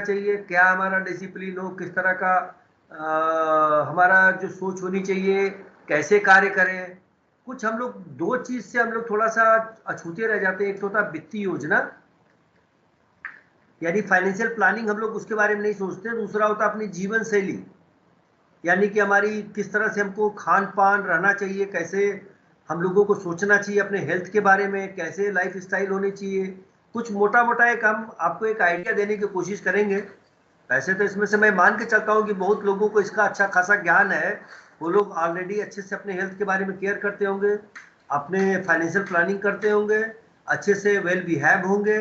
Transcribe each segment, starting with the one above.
चाहिए, क्या हमारा डिसिप्लिन हो, किस तरह का हमारा जो सोच होनी चाहिए, कैसे कार्य करें। कुछ हम लोग दो चीज से हम लोग थोड़ा सा अछूते रह जाते हैं। एक तो होता है वित्तीय योजना, यानी फाइनेंशियल प्लानिंग, हम लोग उसके बारे में नहीं सोचते। दूसरा होता है अपनी जीवन शैली, यानी कि हमारी किस तरह से हमको खान पान रहना चाहिए, कैसे हम लोगों को सोचना चाहिए अपने हेल्थ के बारे में, कैसे लाइफ स्टाइल होनी चाहिए। कुछ मोटा मोटा एक हम आपको एक आइडिया देने की कोशिश करेंगे। वैसे तो इसमें से मैं मान के चलता हूँ कि बहुत लोगों को इसका अच्छा खासा ज्ञान है, वो लोग ऑलरेडी अच्छे से अपने हेल्थ के बारे में केयर करते होंगे, अपने फाइनेंशियल प्लानिंग करते होंगे, अच्छे से वेल बिहेव होंगे।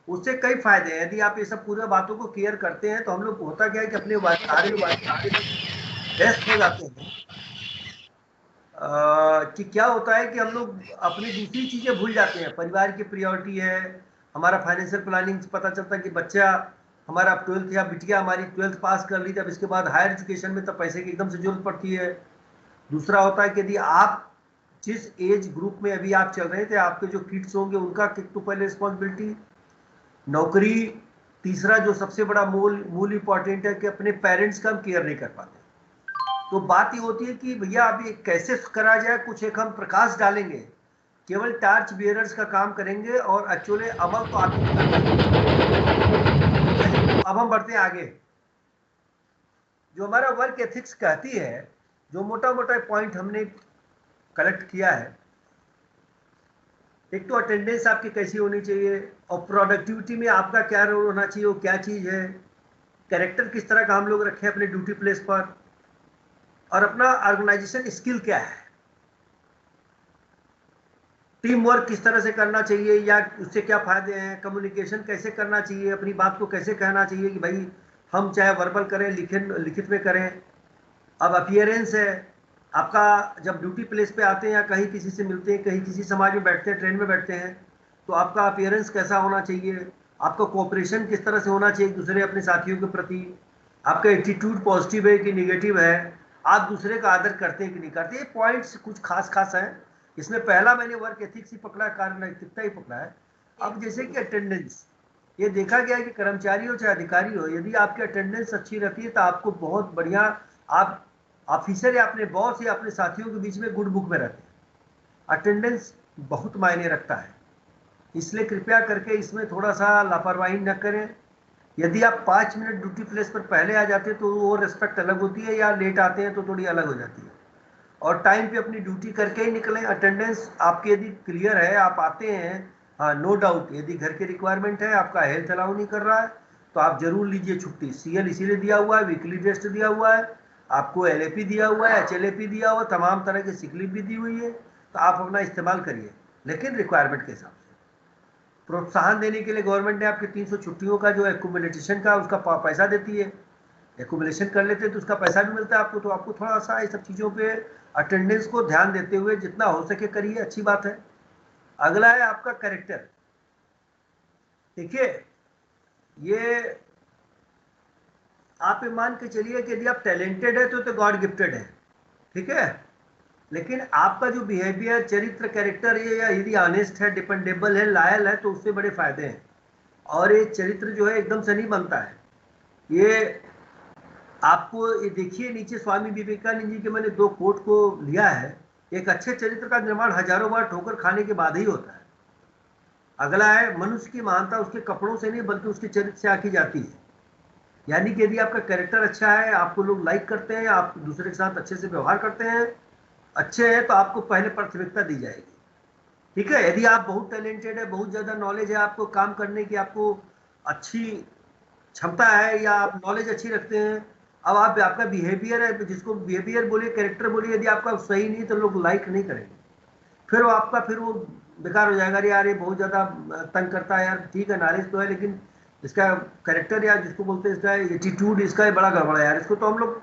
उससे कई फायदे हैं। यदि आप ये सब पूरे बातों को केयर करते हैं तो हम लोग होता क्या है कि अपने कार्य में व्यस्त हो जाते हैं। कि क्या होता है कि हम लोग अपनी दूसरी चीजें भूल जाते हैं। परिवार की प्रायोरिटी है, हमारा फाइनेंशियल प्लानिंग से पता चलता है कि बच्चा हमारा 12th या बिटिया हमारी 12th पास कर ली, तब इसके बाद हायर एजुकेशन में तब पैसे की एकदम से जरूरत पड़ती है। दूसरा होता है कि यदि आप जिस एज ग्रुप में अभी आप चल रहे थे, आपके जो किड्स होंगे उनका तो पहले रिस्पॉन्सिबिलिटी, नौकरी। तीसरा जो सबसे बड़ा मूल मूल इंपॉर्टेंट है कि अपने पेरेंट्स का हम केयर नहीं कर पाते। तो बात ये होती है कि भैया अभी कैसे करा जाए। कुछ एक हम प्रकाश डालेंगे, केवल टार्च बियरर्स का काम करेंगे और एक्चुअली अमल तो आप ही करना है। अब हम बढ़ते हैं आगे। जो हमारा वर्क एथिक्स कहती है, जो मोटा मोटा पॉइंट हमने कलेक्ट किया है, एक तो अटेंडेंस आपकी कैसी होनी चाहिए, और प्रोडक्टिविटी में आपका क्या रोल होना चाहिए, वो क्या चीज है, कैरेक्टर किस तरह का हम लोग रखें अपने ड्यूटी प्लेस पर, और अपना ऑर्गेनाइजेशन स्किल क्या है, टीम वर्क किस तरह से करना चाहिए या उससे क्या फायदे हैं, कम्युनिकेशन कैसे करना चाहिए, अपनी बात को कैसे कहना चाहिए कि भाई हम चाहे वर्बल करें लिखित में करें। अब अपियरेंस है आपका, जब ड्यूटी प्लेस पे आते हैं या कहीं किसी से मिलते हैं, कहीं किसी समाज में बैठते हैं, ट्रेन में बैठते हैं, तो आपका अपियरेंस कैसा होना चाहिए, आपका कोऑपरेशन किस तरह से होना चाहिए एक दूसरे अपने साथियों के प्रति, आपका एटीट्यूड पॉजिटिव है कि निगेटिव है, आप दूसरे का आदर करते हैं कि नहीं करते। ये पॉइंट्स कुछ खास खास हैं। इसमें पहला मैंने वर्क एथिक्स ही पकड़ा, कार्य नैतिकता ही पकड़ा है। अब जैसे कि अटेंडेंस, ये देखा गया है कि कर्मचारी हो चाहे अधिकारी हो, यदि आपकी अटेंडेंस अच्छी रहती है तो आपको बहुत बढ़िया, आप ऑफिसर या अपने बॉस या अपने साथियों के बीच में गुड बुक में रहते हैं। अटेंडेंस बहुत मायने रखता है, इसलिए कृपया करके इसमें थोड़ा सा लापरवाही न करें। यदि आप 5 मिनट ड्यूटी प्लेस पर पहले आ जाते हैं तो वो रिस्पेक्ट अलग होती है, या लेट आते हैं तो थोड़ी अलग हो जाती है। और टाइम पे अपनी ड्यूटी करके ही निकलें। अटेंडेंस आपकी यदि क्लियर है, आप आते हैं, हाँ नो डाउट, यदि घर की रिक्वायरमेंट है, आपका हेल्थ अलाउ नहीं कर रहा है, तो आप जरूर लीजिए छुट्टी। सीएल इसीलिए दिया हुआ है, वीकली टेस्ट दिया हुआ है, आपको एलएपी दिया हुआ है, एचएलएपी दिया हुआ है, तमाम तरह की सिक लीव भी दी हुई है, तो आप अपना इस्तेमाल करिए, लेकिन रिक्वायरमेंट के हिसाब से। प्रोत्साहन देने के लिए गवर्नमेंट ने आपके 300 छुट्टियों का जो एक्यूमुलेशन का उसका पैसा देती है। एक्यूमुलेशन कर लेते हैं तो उसका पैसा भी मिलता है आपको। तो आपको थोड़ा सा ये सब चीज़ों पे अटेंडेंस को ध्यान देते हुए जितना हो सके करिए, अच्छी बात है। अगला है आपका कैरेक्टर। देखिए, ये आप ये मान के चलिए कि यदि आप टैलेंटेड है तो गॉड गिफ्टेड है, ठीक है, लेकिन आपका जो बिहेवियर, चरित्र, कैरेक्टर, ये या यदि ऑनेस्ट है, डिपेंडेबल है, लायल है, तो उससे बड़े फायदे हैं। और ये चरित्र जो है एकदम से नहीं बनता है। ये आपको ये देखिए, नीचे स्वामी विवेकानंद जी के मैंने 2 कोट को लिया है। एक अच्छे चरित्र का निर्माण हजारों बार ठोकर खाने के बाद ही होता है। अगला है, मनुष्य की महानता उसके कपड़ों से नहीं बल्कि उसके चरित्र से आकी जाती है। यानी कि यदि आपका कैरेक्टर अच्छा है, आपको लोग लाइक करते हैं, आप दूसरे के साथ अच्छे से व्यवहार करते हैं, अच्छे हैं, तो आपको पहले प्राथमिकता दी जाएगी। ठीक है। यदि आप बहुत टैलेंटेड है, बहुत ज्यादा नॉलेज है, आपको काम करने की आपको अच्छी क्षमता है, या आप नॉलेज अच्छी रखते हैं, अब आप आपका बिहेवियर है, जिसको बिहेवियर बोलिए, कैरेक्टर बोलिए, यदि आपका सही नहीं तो लोग लाइक नहीं करेंगे, फिर वो आपका फिर वो बेकार हो जाएगा। अरे यार ये बहुत ज्यादा तंग करता है यार, ठीक है नॉलेज तो है लेकिन इसका कैरेक्टर या जिसको बोलते हैं इसका एटीट्यूड इसका बड़ा गड़बड़ है यार, इसको तो हम लोग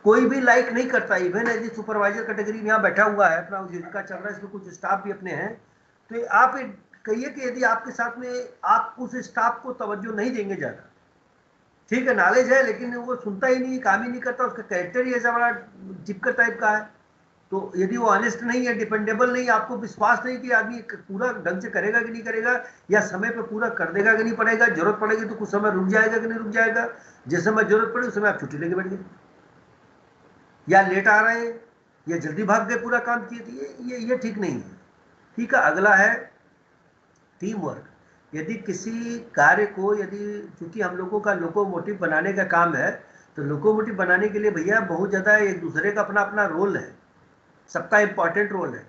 कोई भी लाइक नहीं करता। इवन यदि सुपरवाइजर कैटेगरी में यहाँ बैठा हुआ है, अपना जिसका चल रहा है, इसमें कुछ स्टाफ भी अपने हैं, तो आप कहिए कि यदि आपके साथ में आप उस स्टाफ को तवज्जो नहीं देंगे ज्यादा, ठीक है नॉलेज है लेकिन वो सुनता ही नहीं, काम ही नहीं करता, उसका कैरेक्टर ही ऐसा बड़ा चिपकर टाइप का है, तो यदि वो ऑनेस्ट नहीं है, डिपेंडेबल नहीं, आपको विश्वास नहीं कि आदमी पूरा ढंग से करेगा कि नहीं करेगा, या समय पे पूरा कर देगा कि नहीं पड़ेगा, जरूरत पड़ेगी तो कुछ समय रुक जाएगा कि नहीं रुक जाएगा, जिस समय जरूरत पड़े उस समय आप छुट्टी लेके बैठ गए, या लेट आ रहे हैं, या जल्दी भाग गए पूरा काम किए, तो ये ठीक नहीं है। ठीक है, अगला है टीम वर्क। यदि किसी कार्य को, यदि चूंकि हम लोगों का लोकोमोटिव बनाने का काम है, तो लोकोमोटिव बनाने के लिए भैया बहुत ज़्यादा एक दूसरे का अपना अपना रोल है, सबका इंपॉर्टेंट रोल है।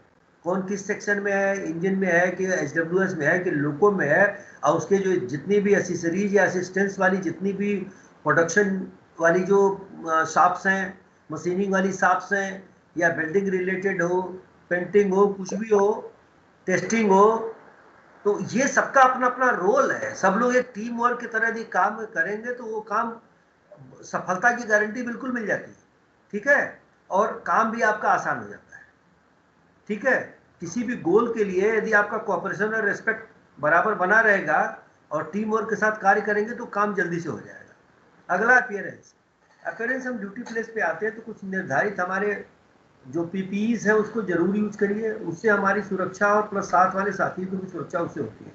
कौन किस सेक्शन में है, इंजन में है कि एचडब्ल्यूएस में है कि लोको में है, और उसके जो जितनी भी एसेसरीज या असिस्टेंस वाली जितनी भी प्रोडक्शन वाली जो शॉप्स हैं, मशीनिंग वाली शॉप्स हैं, या बिल्डिंग रिलेटेड हो, पेंटिंग हो, कुछ भी हो, टेस्टिंग हो, तो ये सबका अपना अपना रोल है। सब लोग एक टीम वर्क की तरह यदि काम करेंगे तो वो काम सफलता की गारंटी बिल्कुल मिल जाती है। ठीक है, और काम भी आपका आसान हो जाता है। ठीक है, किसी भी गोल के लिए यदि आपका कोऑपरेशन और रेस्पेक्ट बराबर बना रहेगा और टीम वर्क के साथ कार्य करेंगे तो काम जल्दी से हो जाएगा। अगला अपीयरेंस। अपीयरेंस, हम ड्यूटी प्लेस पे आते हैं तो कुछ निर्धारित हमारे जो पीपीईज है उसको जरूर यूज करिए, उससे हमारी सुरक्षा और प्लस साथ वाले साथी की भी सुरक्षा उससे होती है।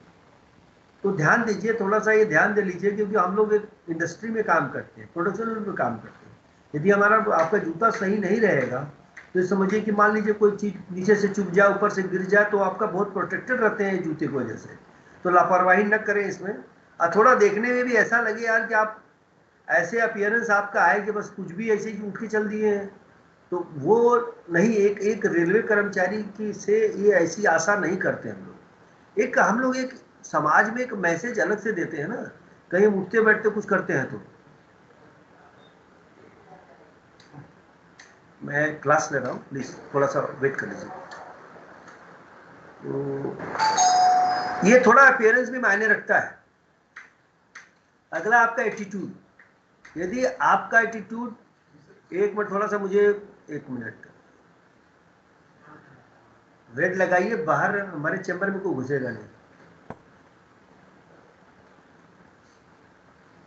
तो ध्यान दीजिए, थोड़ा सा ये ध्यान दे लीजिए, क्योंकि हम लोग एक इंडस्ट्री में काम करते हैं, प्रोडक्शन में काम करते हैं। यदि हमारा आपका जूता सही नहीं रहेगा तो समझिए कि मान लीजिए कोई चीज नीचे से चुभ जाए, ऊपर से गिर जाए, तो आपका बहुत प्रोटेक्टेड रहते हैं जूते की वजह से। तो लापरवाही न करें इसमें। और थोड़ा देखने में भी ऐसा लगे यार कि आप ऐसे अपीयरेंस आपका आए कि बस कुछ भी ऐसे ही उठ के चल दिए हैं, तो वो नहीं। एक रेलवे कर्मचारी की से ये ऐसी आशा नहीं करते हम लोग। एक हम लोग एक समाज में एक मैसेज अलग से देते हैं ना, कहीं उठते बैठते कुछ करते हैं तो। मैं क्लास ले रहा हूँ, प्लीज थोड़ा सा वेट कर लीजिए। तो ये थोड़ा अपीयरेंस भी मायने रखता है। अगला आपका एटीट्यूड। यदि आपका एटीट्यूड, एक मिनट थोड़ा सा मुझे, एक मिनट वेट लगाइए, बाहर हमारे चैम्बर में कोई घुसेगा नहीं।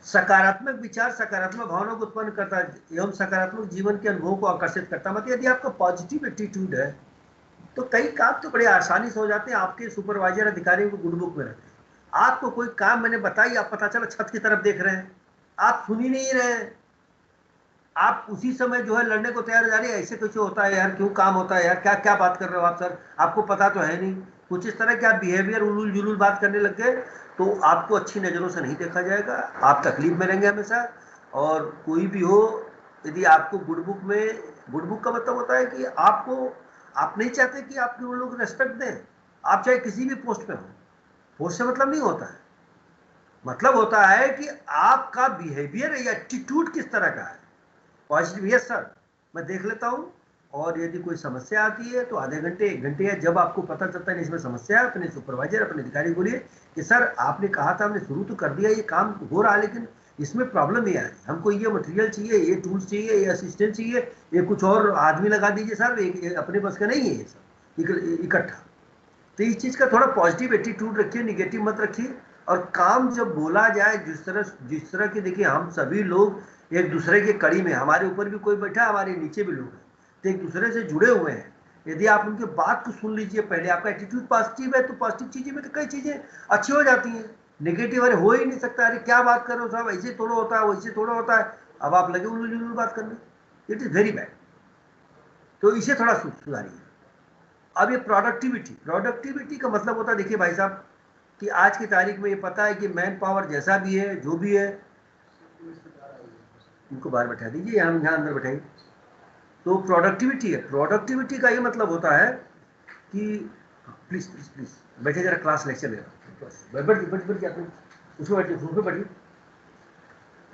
सकारात्मक विचार सकारात्मक भावना को उत्पन्न करता है एवं सकारात्मक जीवन के अनुभवों को आकर्षित करता है। मतलब यदि आपका पॉजिटिव एटीट्यूड है तो कई काम तो बड़े आसानी से हो जाते हैं। आपके सुपरवाइजर अधिकारियों को गुड बुक में रखते हैं। आपको कोई काम मैंने बताई, आप पता चला छत की तरफ देख रहे हैं, आप सुन ही नहीं रहे हैं, आप उसी समय जो है लड़ने को तैयार हो जा रही है, ऐसे कैसे होता है यार, क्यों काम होता है यार, क्या क्या बात कर रहे हो आप सर, आपको पता तो है नहीं। कुछ इस तरह के आप बिहेवियर उलूल जुलूल बात करने लग गए तो आपको अच्छी नज़रों से नहीं देखा जाएगा, आप तकलीफ में रहेंगे हमेशा। और कोई भी हो, यदि आपको गुड बुक में, गुड बुक का मतलब होता है कि आपको, आप नहीं चाहते कि आपके वो लोग रेस्पेक्ट दें, आप चाहे किसी भी पोस्ट पे हो। पोस्ट से मतलब नहीं होता है, मतलब होता है कि आपका बिहेवियर या एटीट्यूड किस तरह का है। पॉजिटिव, यस सर मैं देख लेता हूँ, और यदि कोई समस्या आती है तो आधे घंटे 1 घंटे, या जब आपको पता चलता है इसमें समस्या है, अपने सुपरवाइजर अपने अधिकारी बोलिए कि सर आपने कहा था, हमने शुरू तो कर दिया, ये काम हो रहा है, लेकिन इसमें प्रॉब्लम ये आ रही, हमको ये मटेरियल चाहिए, ये टूल्स चाहिए, ये असिस्टेंट चाहिए, ये कुछ और आदमी लगा दीजिए सर, ये अपने बस का नहीं है ये सब इकट्ठा। तो इस चीज़ का थोड़ा पॉजिटिव एटीट्यूड रखिए, निगेटिव मत रखिए। और काम जब बोला जाए, जिस तरह की, देखिए हम सभी लोग एक दूसरे के कड़ी में, हमारे ऊपर भी कोई बैठा है, हमारे नीचे भी लोग हैं, तो एक दूसरे से जुड़े हुए हैं। यदि आप उनके बात को सुन लीजिए, पहले आपका एटीट्यूड पॉजिटिव है तो पॉजिटिव चीजें में तो कई चीजें अच्छी हो जाती हैं। नेगेटिव अरे हो ही नहीं सकता, अरे क्या बात कर रहे हो साहब, ऐसे थोड़ा होता है, वैसे थोड़ा होता है, अब आप लगे उल्लू बात करने, इट इज वेरी बैड। तो इसे थोड़ा सुधारिए। अब ये प्रोडक्टिविटी का मतलब होता है, देखिए भाई साहब, कि आज की तारीख में ये पता है कि मैन पावर जैसा भी है, जो भी है, इनको बाहर बैठा दीजिए, यहाँ अंदर बैठाइए। तो प्रोडक्टिविटी है, प्रोडक्टिविटी का ये मतलब होता है कि, प्लीज प्लीज प्लीज बैठे, जरा क्लास लेक्चर ले रहा हूँ, उसमें बैठिए।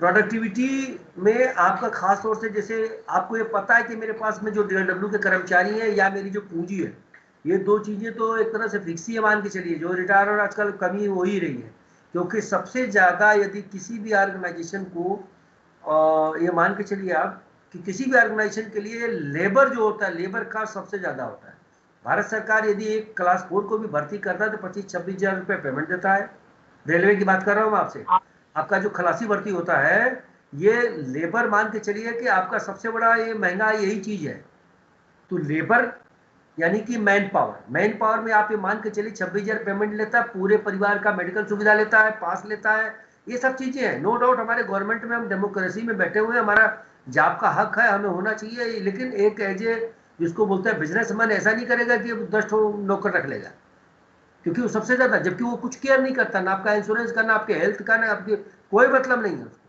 प्रोडक्टिविटी में आपका खास तौर से, जैसे आपको ये पता है कि मेरे पास में जो DLW के कर्मचारी हैं या मेरी जो पूंजी है, ये दो चीज़ें तो एक तरह से फिक्स ही मान के चलिए, जो रिटायर और आजकल कमी हो ही रही है। क्योंकि सबसे ज़्यादा यदि किसी भी ऑर्गेनाइजेशन को, ये मान के चलिए आप कि किसी भी ऑर्गेनाइजेशन के लिए लेबर जो होता है, लेबर का सबसे ज़्यादा होता है। भारत सरकार यदि एक क्लास 4 को भी भर्ती करता है तो 25-26 हज़ार रुपये पेमेंट देता है। रेलवे की बात कर रहा हूँ मैं आपसे। आपका जो खलासी भर्ती होता है, ये लेबर मान के चलिए कि आपका सबसे बड़ा ये महंगा यही चीज़ है। तो लेबर यानी कि मैन पावर में आप ये मान के चलिए 26,000 पेमेंट लेता है, पूरे परिवार का मेडिकल सुविधा लेता है, पास लेता है, ये सब चीजें हैं। नो डाउट हमारे गवर्नमेंट में हम डेमोक्रेसी में बैठे हुए हैं, हमारा जॉब का हक है, हमें होना चाहिए, लेकिन एक एज ए जिसको बोलते हैं बिजनेसमैन ऐसा नहीं करेगा कि 10 नौकर रख लेगा, क्योंकि वो सबसे ज्यादा, जबकि वो कुछ केयर नहीं करता, ना आपका इंश्योरेंस का, ना आपके हेल्थ का, ना आपके कोई मतलब नहीं है उसको।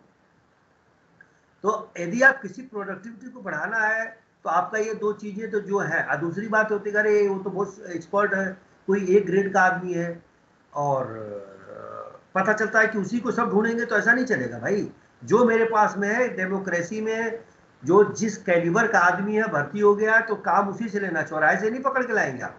तो यदि आप किसी प्रोडक्टिविटी को बढ़ाना है तो आपका ये दो चीजें तो जो है। दूसरी बात होती है अरे वो तो बहुत एक्सपर्ट है, कोई एक ग्रेड का आदमी है, और पता चलता है कि उसी को सब ढूंढेंगे, तो ऐसा नहीं चलेगा भाई। जो मेरे पास में है डेमोक्रेसी में, जो जिस कैलिबर का आदमी है भर्ती हो गया तो काम उसी से लेना, चौराहे से नहीं पकड़ के लाएंगे आप।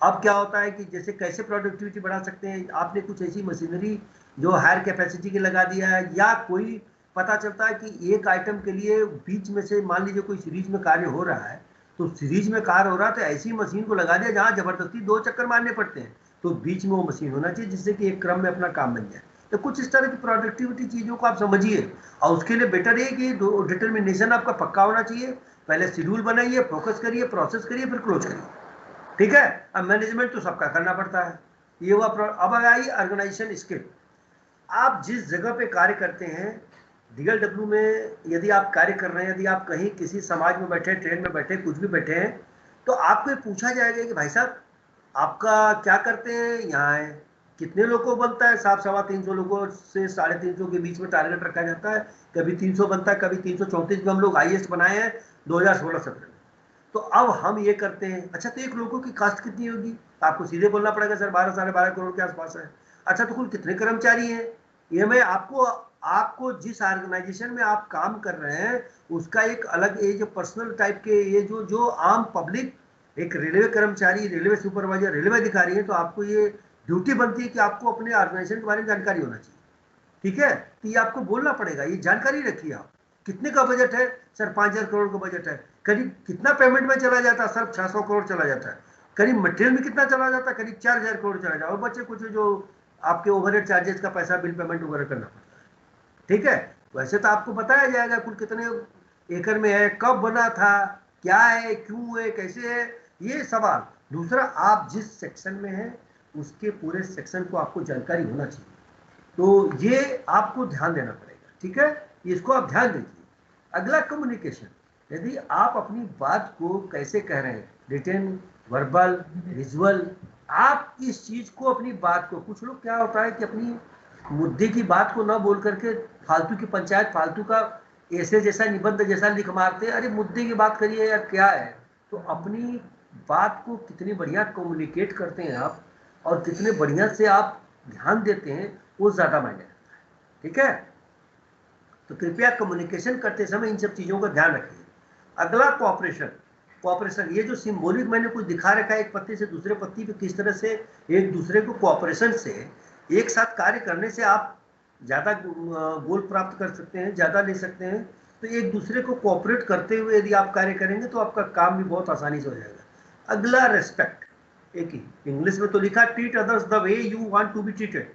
अब क्या होता है कि जैसे कैसे प्रोडक्टिविटी बढ़ा सकते हैं, आपने कुछ ऐसी मशीनरी जो हायर कैपेसिटी की लगा दिया है, या कोई पता चलता है कि एक आइटम के लिए बीच में से मान लीजिए कोई सीरीज में कार्य हो रहा है, तो सीरीज में कार्य हो रहा है तो ऐसी मशीन को लगा दिया जहां जबरदस्ती 2 चक्कर मारने पड़ते हैं, तो बीच में वो मशीन होना चाहिए जिससे कि एक क्रम में अपना काम बन जाए। तो कुछ इस तरह की प्रोडक्टिविटी चीजों को आप समझिए, और उसके लिए बेटर है कि डिटर्मिनेशन आपका पक्का होना चाहिए। पहले शेड्यूल बनाइए, फोकस करिए, प्रोसेस करिए, फिर क्लोज करिए, ठीक है। अब मैनेजमेंट तो सबका करना पड़ता है, ये हुआ। अब आई ऑर्गेनाइजेशन स्किल। आप जिस जगह पे कार्य करते हैं, DLW में यदि आप कार्य कर रहे हैं, यदि आप कहीं किसी समाज में बैठे, ट्रेन में बैठे, कुछ भी बैठे हैं, तो आपको ये पूछा जाएगा कि भाई साहब आपका क्या करते हैं, यहाँ है कितने लोगों को बनता है, 350 लोगों से 350 के बीच में टारगेट रखा जाता है, कभी 300 बनता है, कभी 334 में हम लोग हाईएस्ट बनाए हैं 2016-17 में। तो अब हम ये करते हैं, अच्छा तो एक लोगों की कास्ट कितनी होगी, आपको सीधे बोलना पड़ेगा सर 12 साढ़े 12 करोड़ के आसपास है। अच्छा तो कुल कितने कर्मचारी हैं, ये मैं आपको आपको जिस ऑर्गेनाइजेशन में आप काम कर रहे हैं उसका एक अलग ये जो पर्सनल टाइप के ये जो जो आम पब्लिक, एक रेलवे कर्मचारी, रेलवे सुपरवाइजर, रेलवे अधिकारी है, तो आपको ये ड्यूटी बनती है कि आपको अपने ऑर्गेनाइजेशन के बारे में जानकारी होना चाहिए, ठीक है। तो ये आपको बोलना पड़ेगा, ये जानकारी रखिए आप। कितने का बजट है सर, 5,000 करोड़ का बजट है। करीब कितना पेमेंट में चला जाता है सर, 600 करोड़ चला जाता है। करीब मटेरियल में कितना चला जाता है, करीब 4,000 करोड़ चला जाता है, और बच्चे कुछ जो आपके ओवरहेड चार्जेस का पैसा, बिल पेमेंट वगैरह करना पड़ता है, ठीक है। वैसे तो आपको बताया जाएगा कुल कितने एकड़ में है, कब बना था, क्या है, क्यों है, कैसे है, ये सवाल। दूसरा, आप जिस सेक्शन में हैं उसके पूरे सेक्शन को आपको जानकारी होना चाहिए, तो ये आपको ध्यान देना पड़ेगा, ठीक है। इसको आप ध्यान दीजिए। अगला, कम्युनिकेशन। यदि आप अपनी बात को कैसे कह रहे हैं, रिटन, वर्बल, विजुअल, आप इस चीज को, अपनी बात को, कुछ लोग क्या होता है कि अपनी मुद्दे की बात को ना बोल करके फालतू की पंचायत, फालतू का ऐसे जैसा निबंध जैसा लिख मारते हैं, अरे मुद्दे की बात करिए यार, क्या है। तो अपनी बात को कितनी बढ़िया कम्युनिकेट करते हैं आप, और कितने बढ़िया से आप ध्यान देते हैं, वो ज्यादा मायने रखता है, ठीक है। तो कृपया कम्युनिकेशन करते समय इन सब चीजों का ध्यान रखिए। अगला, कोऑपरेशन। कोऑपरेशन, ये जो सिंबॉलिक मैंने कुछ दिखा रखा है, एक पत्ती से दूसरे पत्ती पे किस तरह से एक दूसरे को कोऑपरेशन से, एक साथ कार्य करने से आप ज्यादा गोल प्राप्त कर सकते हैं, ज्यादा ले सकते हैं। तो एक दूसरे को कोऑपरेट करते हुए यदि आप कार्य करेंगे तो आपका काम भी बहुत आसानी से हो जाएगा। अगला, रेस्पेक्ट। एक ही इंग्लिश में तो लिखा, treat others the way you want to be treated,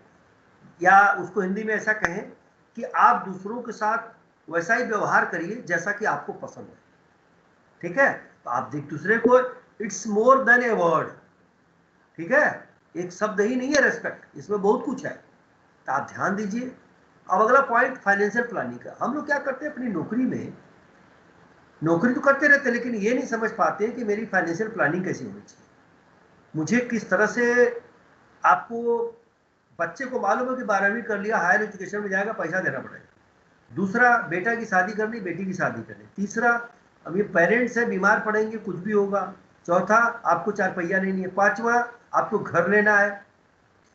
या उसको हिंदी में ऐसा कहें कि आप दूसरों के साथ वैसा ही व्यवहार करिए जैसा कि आपको पसंद है, ठीक है। तो आप एक दूसरे को, it's more than a word, ठीक है, एक शब्द ही नहीं है रेस्पेक्ट, इसमें बहुत कुछ है, तो आप ध्यान दीजिए। अब अगला पॉइंट, फाइनेंशियल प्लानिंग का। हम लोग क्या करते हैं अपनी नौकरी में, नौकरी तो करते रहते हैं लेकिन ये नहीं समझ पाते कि मेरी फाइनेंशियल प्लानिंग कैसी होनी चाहिए, मुझे किस तरह से। आपको बच्चे को मालूम है कि 12वीं कर लिया, हायर एजुकेशन में जाएगा, पैसा देना पड़ेगा। दूसरा, बेटा की शादी करनी, बेटी की शादी करनी। तीसरा, अब ये पेरेंट्स है, बीमार पड़ेंगे, कुछ भी होगा। चौथा, आपको 4 पहिया नहीं है। पांचवा, आपको घर लेना है,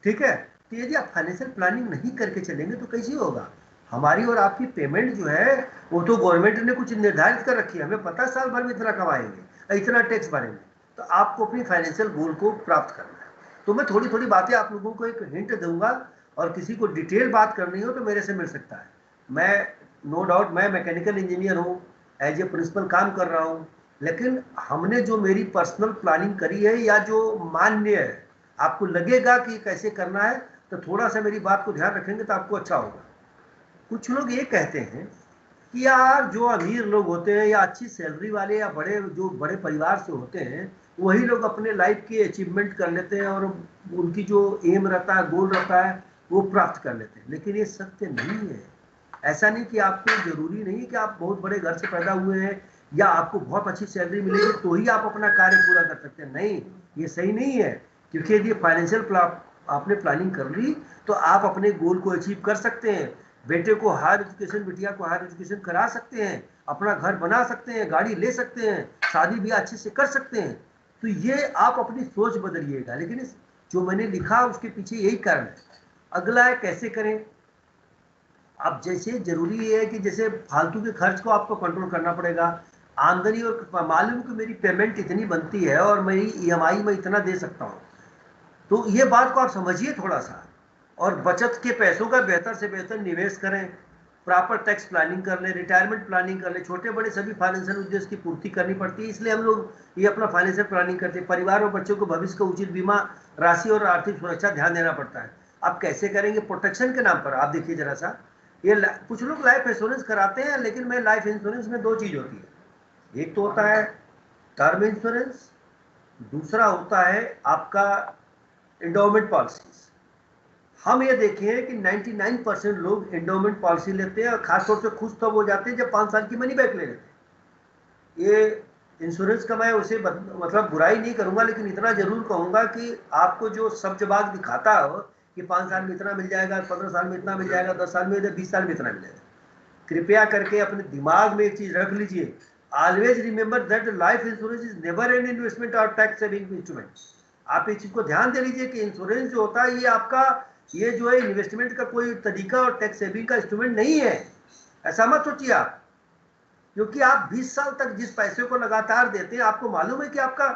ठीक है। तो यदि आप फाइनेंशियल प्लानिंग नहीं करके चलेंगे तो कैसे होगा। हमारी और आपकी पेमेंट जो है वो तो गवर्नमेंट ने कुछ निर्धारित कर रखी है, हमें पता साल भर में इतना कमाएंगे, इतना टैक्स भरेंगे, तो आपको अपनी फाइनेंशियल गोल को प्राप्त करना है। तो मैं थोड़ी थोड़ी बातें आप लोगों को एक हिंट दूंगा, और किसी को डिटेल बात करनी हो तो मेरे से मिल सकता है। मैं, नो डाउट, मैं मैकेनिकल इंजीनियर हूँ, एज ए प्रिंसिपल काम कर रहा हूँ, लेकिन हमने जो मेरी पर्सनल प्लानिंग करी है, या जो मान्य है, आपको लगेगा कि कैसे करना है, तो थोड़ा सा मेरी बात को ध्यान रखेंगे तो आपको अच्छा होगा। कुछ लोग ये कहते हैं कि यार जो अमीर लोग होते हैं या अच्छी सैलरी वाले या बड़े जो बड़े परिवार से होते हैं वही लोग अपने लाइफ की अचीवमेंट कर लेते हैं और उनकी जो एम रहता है, गोल रहता है, वो प्राप्त कर लेते हैं। लेकिन ये सत्य नहीं है। ऐसा नहीं कि आपको जरूरी नहीं है कि आप बहुत बड़े घर से पैदा हुए हैं या आपको बहुत अच्छी सैलरी मिलेगी तो ही आप अपना कार्य पूरा कर सकते हैं। नहीं, ये सही नहीं है। क्योंकि यदि फाइनेंशियल आपने प्लानिंग कर ली तो आप अपने गोल को अचीव कर सकते हैं। बेटे को हायर एजुकेशन, बिटिया को हायर एजुकेशन करा सकते हैं, अपना घर बना सकते हैं, गाड़ी ले सकते हैं, शादी ब्याह अच्छे से कर सकते हैं। तो ये आप अपनी सोच बदलिएगा। लेकिन जो मैंने लिखा उसके पीछे यही कारण है। अगला है कैसे करें। अब जैसे जरूरी है कि जैसे फालतू के खर्च को आपको कंट्रोल करना पड़ेगा। आमदनी और मालूम कि मेरी पेमेंट इतनी बनती है और मेरी ईएमआई में इतना दे सकता हूँ, तो ये बात को आप समझिए थोड़ा सा। और बचत के पैसों का बेहतर से बेहतर निवेश करें, प्रॉपर टैक्स प्लानिंग कर लें, रिटायरमेंट प्लानिंग कर लें। छोटे बड़े सभी फाइनेंशियल उद्देश्य की पूर्ति करनी पड़ती है, इसलिए हम लोग ये अपना फाइनेंशियल प्लानिंग करते हैं। परिवार और बच्चों को भविष्य का उचित बीमा राशि और आर्थिक सुरक्षा ध्यान देना पड़ता है। आप कैसे करेंगे? प्रोटेक्शन के नाम पर आप देखिए जरा सा, ये कुछ लोग लाइफ इंश्योरेंस कराते हैं, लेकिन मैं लाइफ इंश्योरेंस में दो चीज होती है। एक तो होता है टर्म इंश्योरेंस, दूसरा होता है आपका एंडोमेंट पॉलिसीज। हम ये देखें कि 99% लोग एंडोमेंट पॉलिसी लेते हैं और खासतौर से खुश तब हो जाते हैं जब 5 साल की मनी बैक ले लेते हैं। ये इंश्योरेंस का मैं उसे मतलब बुराई नहीं करूंगा, लेकिन इतना जरूर कहूंगा कि आपको जो सब्जबाग दिखाता हो कि 5 साल में इतना मिल जाएगा, 15 साल में इतना मिल जाएगा, 10 साल में, 20 साल में इतना मिलेगा, कृपया करके अपने दिमाग में एक चीज रख लीजिए। Always remember that life insurance is never an investment और टैक्स सेविंग इंस्ट्रूमेंट। आप इस चीज को ध्यान दे लीजिए कि इंश्योरेंस जो होता है ये आपका, ये जो है इन्वेस्टमेंट का कोई तरीका और टैक्स सेविंग का इंस्ट्रूमेंट नहीं है। ऐसा मत सोचिए आप। क्योंकि आप 20 साल तक जिस पैसे को लगातार देते हैं, आपको मालूम है कि आपका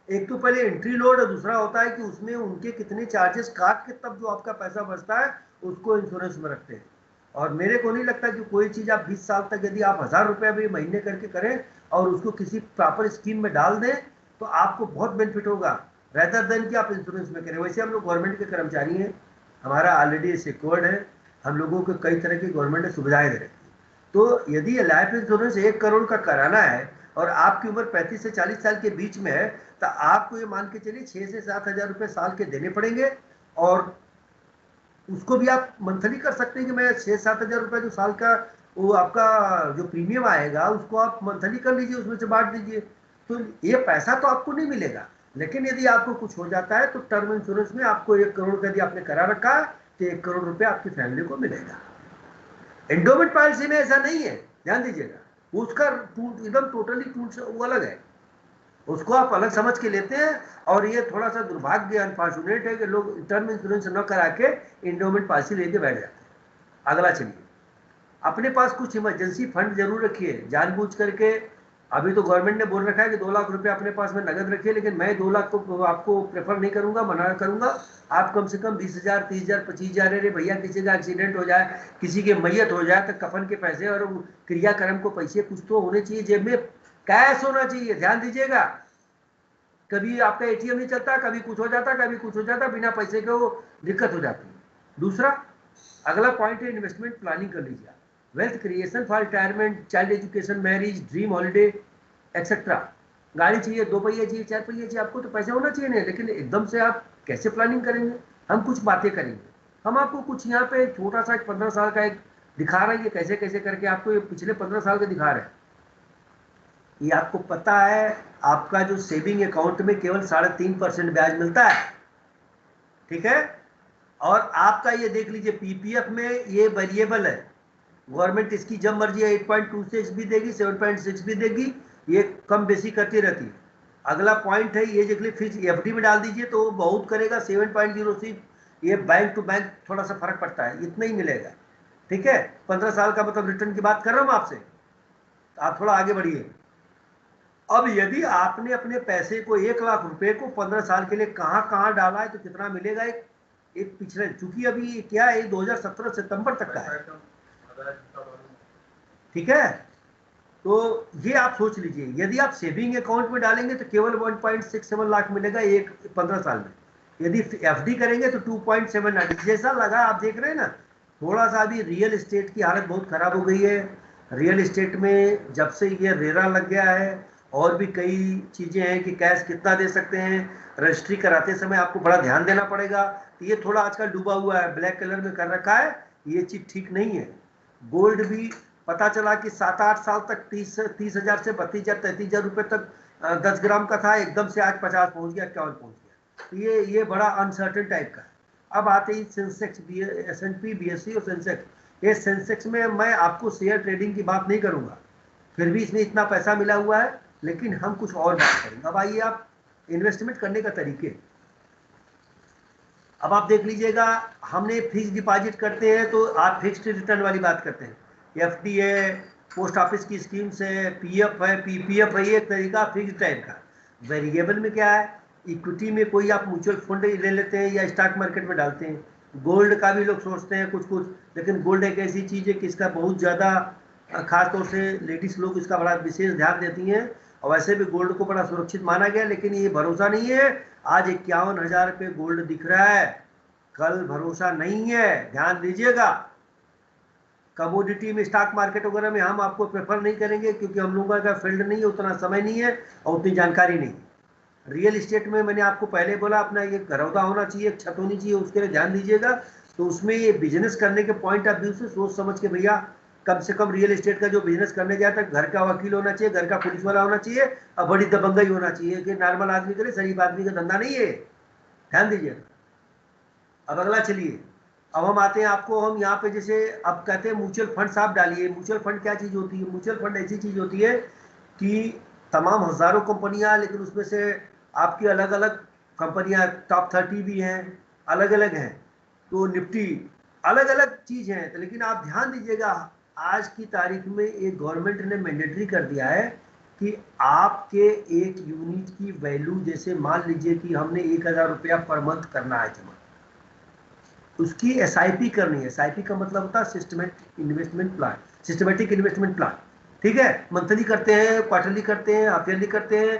एक तो पहले एंट्री लोड और दूसरा होता है कि उसमें उनके कितने चार्जेस काट के तब जो आपका पैसा बचता है उसको इंश्योरेंस में रखते हैं। और मेरे को नहीं लगता कि कोई चीज आप 20 साल तक यदि आप 1000 रुपया भी महीने करके करें और उसको किसी प्रॉपर स्कीम में डाल दें तो आपको बहुत बेनिफिट होगा, रेदर देन कि आप इंश्योरेंस में करें। वैसे हम लोग गवर्नमेंट के कर्मचारी हैं, हमारा ऑलरेडी सिक्योर्ड है, हम लोगों को कई तरह की गवर्नमेंट ने सुविधाएं दे रही है। तो यदि लाइफ इंश्योरेंस 1 करोड़ का कराना है और आपकी उम्र 35 से 40 साल के बीच में है, तो आपको ये मान के चलिए 6 से 7 हजार रुपये साल के देने पड़ेंगे। और उसको भी आप मंथली कर सकते हैं कि मैं 6-7 हजार रुपये जो साल का वो आपका जो प्रीमियम आएगा उसको आप मंथली कर लीजिए, उसमें से बांट दीजिए। तो ये पैसा तो आपको नहीं मिलेगा, लेकिन यदि आपको कुछ हो जाता है तो टर्म इंश्योरेंस में आपको 1 करोड़ का यदि आपने करा रखा है तो 1 करोड़ रुपये आपकी फैमिली को मिलेगा। एंडोमेंट पॉलिसी में ऐसा नहीं है, ध्यान दीजिएगा। उसका एकदम टोटली वो अलग है, उसको आप अलग समझ के लेते हैं। और ये थोड़ा सा दुर्भाग्य अनफॉर्चुनेट है कि लोग टर्म इंश्योरेंस न करा के एंडोमेंट पॉलिसी लेके बैठ जाते हैं। अगला चलिए, अपने पास कुछ इमरजेंसी फंड जरूर रखिए जानबूझ करके। अभी तो गवर्नमेंट ने बोल रखा है कि 2 लाख रुपए अपने पास में नगद रखिए, लेकिन मैं 2 लाख को आपको प्रेफर नहीं करूंगा, मना करूंगा। आप कम से कम 20,000, 30,000, 25,000, अरे भैया किसी का एक्सीडेंट हो जाए, किसी के मैयत हो जाए तो कफन के पैसे और क्रियाक्रम को पैसे कुछ तो होने चाहिए, जेब में कैश होना चाहिए। ध्यान दीजिएगा, कभी आपका एटीएम नहीं चलता, कभी कुछ हो जाता, कभी कुछ हो जाता, बिना पैसे के वो दिक्कत हो जाती है। दूसरा अगला पॉइंट है इन्वेस्टमेंट प्लानिंग कर लीजिए। Wealth creation for retirement, child education, marriage, dream holiday etcetera. गाड़ी चाहिए, 2 पहिए चाहिए, 4 पहिए चाहिए, आपको तो पैसा होना चाहिए नहीं, लेकिन एकदम से आप कैसे प्लानिंग करेंगे? हम कुछ बातें करेंगे, हम आपको कुछ यहाँ पे छोटा सा 15 साल का एक दिखा रहे हैं, कैसे कैसे करके आपको ये पिछले 15 साल का दिखा रहे हैं। ये आपको पता है आपका जो सेविंग अकाउंट में केवल 3.5% ब्याज मिलता है, ठीक है? और आपका ये देख लीजिए पीपीएफ में ये वेरिएबल है, गवर्नमेंट इसकी जब मर्जी 8.26 भी देगी, 7.6 भी देगी, ये कम बेसी करती रहती है। अगला पॉइंट है ये देख लीजिए फिक्स एफडी में डाल दीजिए तो वो बहुत करेगा, 7.06। ये बैंक टू बैंक थोड़ा सा फर्क पड़ता है, इतना ही मिलेगा, ठीक है? 15 साल का मतलब रिटर्न की बात कर रहा हूं आपसे, तो आप थोड़ा आगे बढ़िए। अब यदि आपने अपने पैसे को 1 लाख रुपए को 15 साल के लिए कहां कहां डाला है तो कितना मिलेगा? एक पिछले, चूंकि अभी क्या है 2017 सितंबर तक का है, ठीक है? तो ये आप सोच लीजिए, यदि आप सेविंग अकाउंट में डालेंगे तो केवल 1.67 लाख मिलेगा एक 15 साल में। यदि एफडी करेंगे तो 2.79। जैसा लगा आप देख रहे हैं ना, थोड़ा सा अभी रियल एस्टेट की हालत बहुत खराब हो गई है, रियल एस्टेट में जब से ये रेरा लग गया है, और भी कई चीजें हैं कि कैश कितना दे सकते हैं, रजिस्ट्री कराते समय आपको बड़ा ध्यान देना पड़ेगा। तो ये थोड़ा आजकल डूबा हुआ है, ब्लैक कलर में कर रखा है, ये चीज ठीक नहीं है। गोल्ड भी पता चला कि 7-8 साल तक 30,000 से 32,000 33,000 रुपए तक 10 ग्राम का था, एकदम से आज 50 पहुंच गया, 51 पहुंच गया। तो ये बड़ा अनसर्टेन टाइप का है। अब आते ही सेंसेक्स, S&P BSE और सेंसेक्स। ये सेंसेक्स में मैं आपको शेयर ट्रेडिंग की बात नहीं करूंगा, फिर भी इसमें इतना पैसा मिला हुआ है, लेकिन हम कुछ और बात करेंगे। अब आइए आप इन्वेस्टमेंट करने का तरीके। अब आप देख लीजिएगा, हमने फिक्स डिपॉजिट करते हैं तो आप फिक्स्ड रिटर्न वाली बात करते हैं, FD है, पोस्ट ऑफिस की स्कीम्स है, PF है, PPF है, एक तरीका फिक्स टाइप का। वेरिएबल में क्या है, इक्विटी में कोई आप म्यूचुअल फंड ले लेते हैं या स्टॉक मार्केट में डालते हैं। गोल्ड का भी लोग सोचते हैं कुछ कुछ, लेकिन गोल्ड एक ऐसी चीज है कि इसका बहुत ज्यादा खासतौर से लेडीज लोग इसका बड़ा विशेष ध्यान देती हैं, और वैसे भी गोल्ड को बड़ा सुरक्षित माना गया, लेकिन ये भरोसा नहीं है। आज 51,000 रुपये गोल्ड दिख रहा है, कल भरोसा नहीं है, ध्यान दीजिएगा। कमोडिटी में, स्टॉक मार्केट वगैरह में हम आपको प्रेफर नहीं करेंगे, क्योंकि हम लोगों का फील्ड नहीं है, उतना समय नहीं है और उतनी जानकारी नहीं है। रियल एस्टेट में मैंने आपको पहले बोला, अपना ये घरौदा होना चाहिए, एक छत होनी चाहिए, उसके लिए ध्यान दीजिएगा। तो उसमें ये बिजनेस करने के पॉइंट ऑफ व्यू से सोच समझ के भैया, कम से कम रियल एस्टेट का जो बिजनेस करने जाता है, घर का वकील होना चाहिए, घर का पुलिस वाला होना चाहिए, और बड़ी दबंगई होना चाहिए, कि नॉर्मल आदमी करे, शरीफ आदमी का धंधा नहीं है, ध्यान दीजिएगा। अब अगला चलिए, अब हम आते हैं आपको, हम यहाँ पे जैसे अब कहते हैं म्यूचुअल फंड आप डालिए। म्यूचुअल फंड क्या चीज होती है? म्यूचुअल फंड ऐसी चीज होती है कि तमाम हजारों कंपनियां, लेकिन उसमें से आपकी अलग अलग कंपनियां, टॉप 30 भी हैं, अलग अलग हैं, तो निफ्टी अलग अलग चीज है। तो लेकिन आप ध्यान दीजिएगा, आज की तारीख में एक गवर्नमेंट ने मैंडेटरी कर दिया है कि आपके एक यूनिट की वैल्यू, जैसे मान लीजिए कि हमने 1,000 रुपया पर मंथ करना है जमा, उसकी SIP करनी है। SIP का मतलब होता है systematic investment plan, systematic investment plan, ठीक है। मंथली करते हैं, क्वार्टरली करते हैं, हाफ ईयरली करते हैं,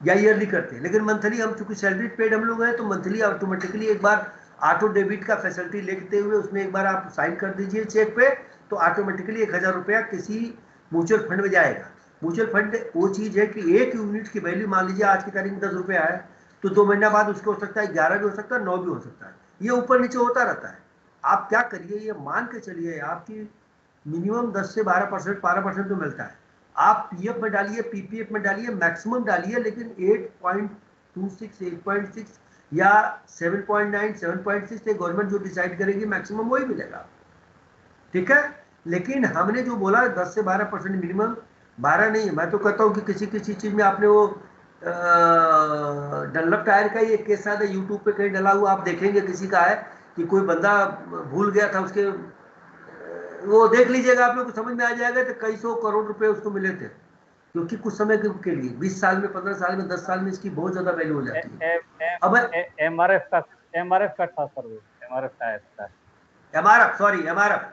या ईयरली करते हैं। लेकिन मंथली, हम चूंकि सैलरी पेड हम लोग हैं, तो मंथली ऑटोमेटिकली एक बार ऑटो डेबिट का फैसिलिटी लेते हुए उसमें एक बार आप साइन कर दीजिए चेक पे, तो ऑटोमेटिकली 1,000 रुपया किसी म्यूचुअल फंड में जाएगा। म्यूचुअल फंड वो चीज है कि एक यूनिट की वैल्यू, मान लीजिए आज की तारीख में 10 रुपया है, तो 2 महीना बाद उसके हो सकता है 11 भी हो सकता है, 9 भी हो सकता है, ये ऊपर नीचे होता रहता है। आप क्या करिए, ये मान के चलिए आपकी मिनिमम 10 से 12%, 12% तो मिलता है। आप PF में डालिए, PPF में डालिए, मैक्सिमम डालिए, लेकिन 8.26, 8.6 या 7.9, 7.6 गवर्नमेंट जो डिसाइड करेगी मैक्सिमम वही मिलेगा, ठीक है। लेकिन हमने जो बोला 10 से 12% मिनिमम, 12 नहीं है। मैं तो कहता हूँ कि किसी किसी चीज में आपने वो डनलप टायर का ही एक केस है, यूट्यूब पे कहीं डला हुआ, आप देखेंगे किसी का है कि कोई बंदा भूल गया था, उसके वो देख लीजिएगा, आप लोग को समझ में आ जाएगा, तो कई सौ करोड़ रुपए उसको मिले थे, क्योंकि कुछ समय के लिए 20 साल में, 15 साल में, 10 साल में इसकी बहुत ज्यादा वैल्यू हो जाती है। अब MRF का था सर, वो MRF का था। MRF, सॉरी, MRF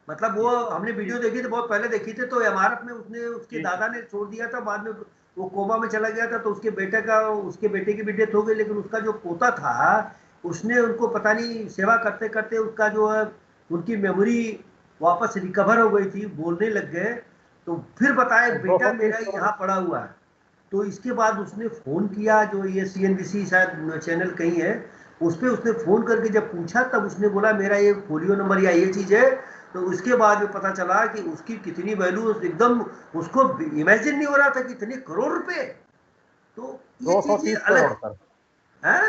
मतलब वो हमने वीडियो देखी थी, बहुत पहले देखी थी। तो MRF में उसने, उसके दादा ने छोड़ दिया था, बाद में वो कोमा में चला गया था, तो उसके बेटे की भी डेथ हो गई। लेकिन उसका जो पोता था, उसने उनको पता नहीं सेवा करते करते उसका जो है, उनकी मेमोरी वापस रिकवर हो गई थी, बोलने लग गए। तो फिर बताए, बेटा 230 मेरा करोड़। यहाँ पड़ा हुआ है। तो इसके बाद उसने फोन किया, जो ये CNBC शायद चैनल कहीं है, उस पर उसने फोन करके जब पूछा, तब उसने बोला मेरा ये फोलियो नंबर या ये चीज है। तो उसके बाद में पता चला कि उसकी कितनी वैल्यू, एकदम उसको इमेजिन नहीं हो रहा था कि इतने करोड़ रुपए। तो ये चीजें 230 अलग करोड़ सर, है।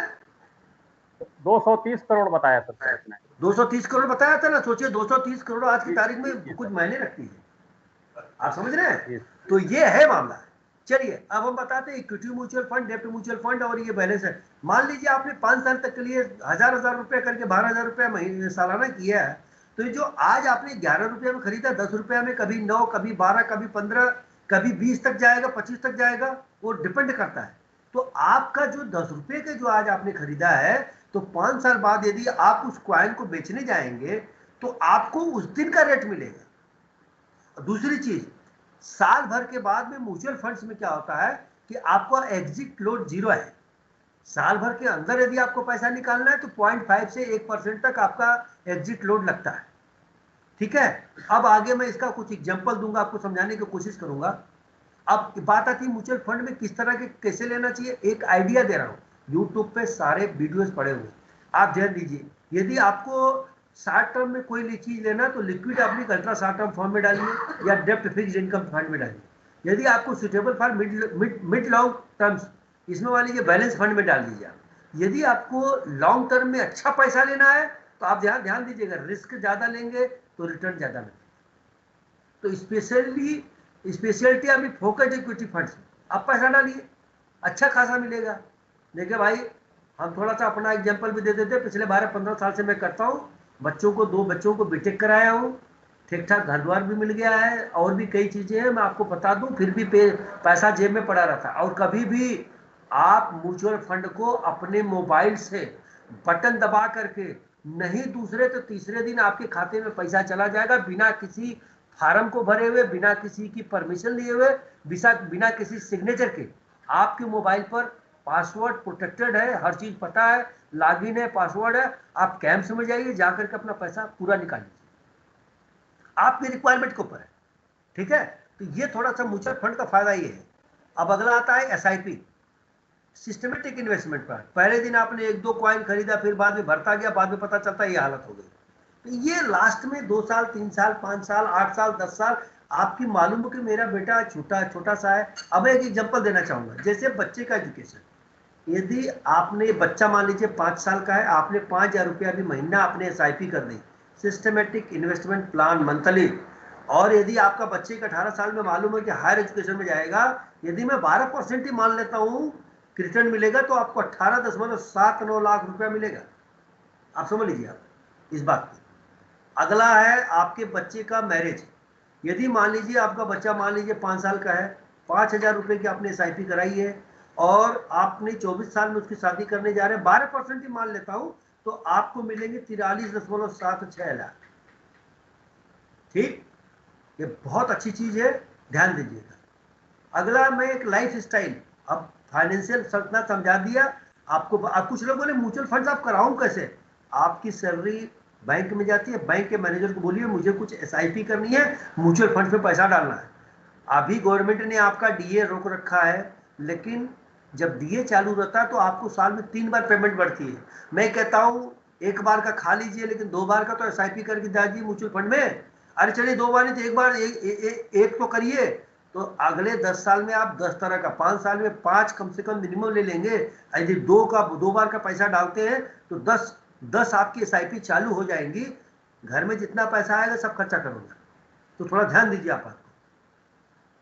230 करोड़ बताया था सर उसने। 230 करोड़ बताया था ना, सोचिए 230 करोड़ आज की जी तारीख जी जी में कुछ सर। मायने रखती है, आप समझ रहे हैं। जी तो ये है मामला। चलिए अब हम बताते हैं इक्विटी म्यूचुअल फंड, डेब्ट म्यूचुअल फंड और ये बैलेंस है। मान लीजिए आपने 5 साल तक के लिए 1,000 रुपया करके 12,000 रुपया महीने सालाना किया है। तो ये जो आज आपने 11 रुपया में खरीदा, 10 रुपया में कभी 9, कभी 12, कभी 15, कभी 20 तक जाएगा, 25 तक जाएगा, वो डिपेंड करता है। तो आपका जो 10 रुपये के जो आज आपने खरीदा है, तो 5 साल बाद यदि आप उस क्वाइन को बेचने जाएंगे, तो आपको उस दिन का रेट मिलेगा। दूसरी चीज, साल भर के बाद में म्यूचुअल फंड्स में क्या होता है कि आपका एग्जिट लोड 0 है। साल भर के अंदर यदि आपको पैसा निकालना है, तो 0.5 से 1% तक आपका एग्जिट लोड लगता है, ठीक है। अब आगे मैं इसका कुछ एग्जांपल दूंगा, आपको समझाने की कोशिश करूंगा। अब बात आती है म्यूचुअल फंड में किस तरह के कैसे लेना चाहिए। एक आइडिया दे रहा हूं, यूट्यूब पे सारे वीडियोस पड़े हुए, आप ध्यान दीजिए। यदि आपको शॉर्ट टर्म में कोई चीज लेना तो लिक्विड अपनी अल्ट्रा शॉर्ट टर्म फंड में डालिए या डेप्ट फिक्स्ड इनकम फंड में डालिए। यदि आपको suitable for mid long terms, इसमें मान लीजिए बैलेंस फंड में डाल दीजिए आप। यदि आपको लॉन्ग टर्म में अच्छा पैसा लेना है तो आप ध्यान दीजिएगा, रिस्क ज्यादा लेंगे तो रिटर्न ज्यादा मिलेगा। तो स्पेशलिटी अभी फोकस्ड इक्विटी फंड्स में आप पैसा डालिए, अच्छा खासा मिलेगा। देखिए भाई, हम थोड़ा सा अपना एग्जांपल भी दे देते हैं। पिछले 12-15 साल से मैं करता हूँ, दो बच्चों को बीटेक कराया हूँ, ठीक ठाक घर द्वार भी मिल गया है, और भी कई चीजें हैं मैं आपको बता दूं, फिर भी पैसा जेब में पड़ा रहता। और कभी भी आप म्यूचुअल फंड को अपने मोबाइल से बटन दबा करके नहीं, दूसरे तो तीसरे दिन आपके खाते में पैसा चला जाएगा, बिना किसी फार्म को भरे हुए, बिना किसी की परमिशन लिए हुए, बिना किसी सिग्नेचर के। आपके मोबाइल पर पासवर्ड प्रोटेक्टेड है, हर चीज पता है, लॉगिन है, पासवर्ड है। आप कैंप्स में जाइए, जाकर के अपना पैसा पूरा निकाल लीजिए, आपकी रिक्वायरमेंट के ऊपर है। ठीक है, तो ये थोड़ा सा म्यूचुअल फंड का फायदा ये है। अब अगला आता है एसआईपी, सिस्टमेटिक इन्वेस्टमेंट पर। पहले दिन आपने 1-2 कॉइन खरीदा, फिर बाद में भरता गया, बाद में पता चलता ये हालत हो गई। तो ये लास्ट में 2 साल, 3 साल, 5 साल, 8 साल, 10 साल, आपकी मालूम है कि मेरा बेटा छोटा सा है। अब एक एग्जांपल देना चाहूंगा, जैसे बच्चे का एजुकेशन। यदि आपने बच्चा मान लीजिए 5 साल का है, आपने 5,000 रुपया भी महीना आपने एसआईपी कर दी, सिस्टमेटिक इन्वेस्टमेंट प्लान मंथली। और यदि आपका बच्चे का 18 साल में मालूम है कि हायर एजुकेशन में जाएगा, यदि मैं 12% ही मान लेता हूं रिटर्न मिलेगा, तो आपको 18.79 लाख रुपया मिलेगा। आप समझ लीजिए आप इस बात को। अगला है आपके बच्चे का मैरिज। यदि मान लीजिए आपका बच्चा मान लीजिए 5 साल का है, 5,000 रुपए की आपने एसआईपी कराई है, और आपने 24 साल में उसकी शादी करने जा रहे हैं, 12% ही मान लेता हूं, तो आपको मिलेंगे 43.76 लाख। ठीक, ये बहुत अच्छी चीज है, ध्यान दीजिएगा। अगला मैं एक लाइफ स्टाइल, अब फाइनेंशियल सतना समझा दिया आपको। अब कुछ लोग बोले म्यूचुअल फंड आप कराऊं कैसे। आपकी सैलरी बैंक में जाती है, बैंक के मैनेजर को बोलिए मुझे कुछ एसआईपी करनी है, म्यूचुअल फंड में पैसा डालना है। अभी गवर्नमेंट ने आपका डीए रोक रखा है, लेकिन जब डीए चालू रहता है तो आपको साल में 3 बार पेमेंट बढ़ती है। मैं कहता हूं एक बार का खा लीजिए, लेकिन 2 बार का तो एसआईपी करके दीजिए म्यूचुअल फंड में। अरे चलिए 2 बार नहीं तो एक बार एक तो करिए, तो अगले 10 साल में आप 10 तरह का, 5 साल में 5 कम से कम मिनिमम ले लेंगे। यदि 2 बार का पैसा डालते हैं तो 10 आपकी एसआईपी चालू हो जाएंगी। घर में जितना पैसा आएगा सब खर्चा करूंगा। तो थोड़ा ध्यान दीजिए आप बात को।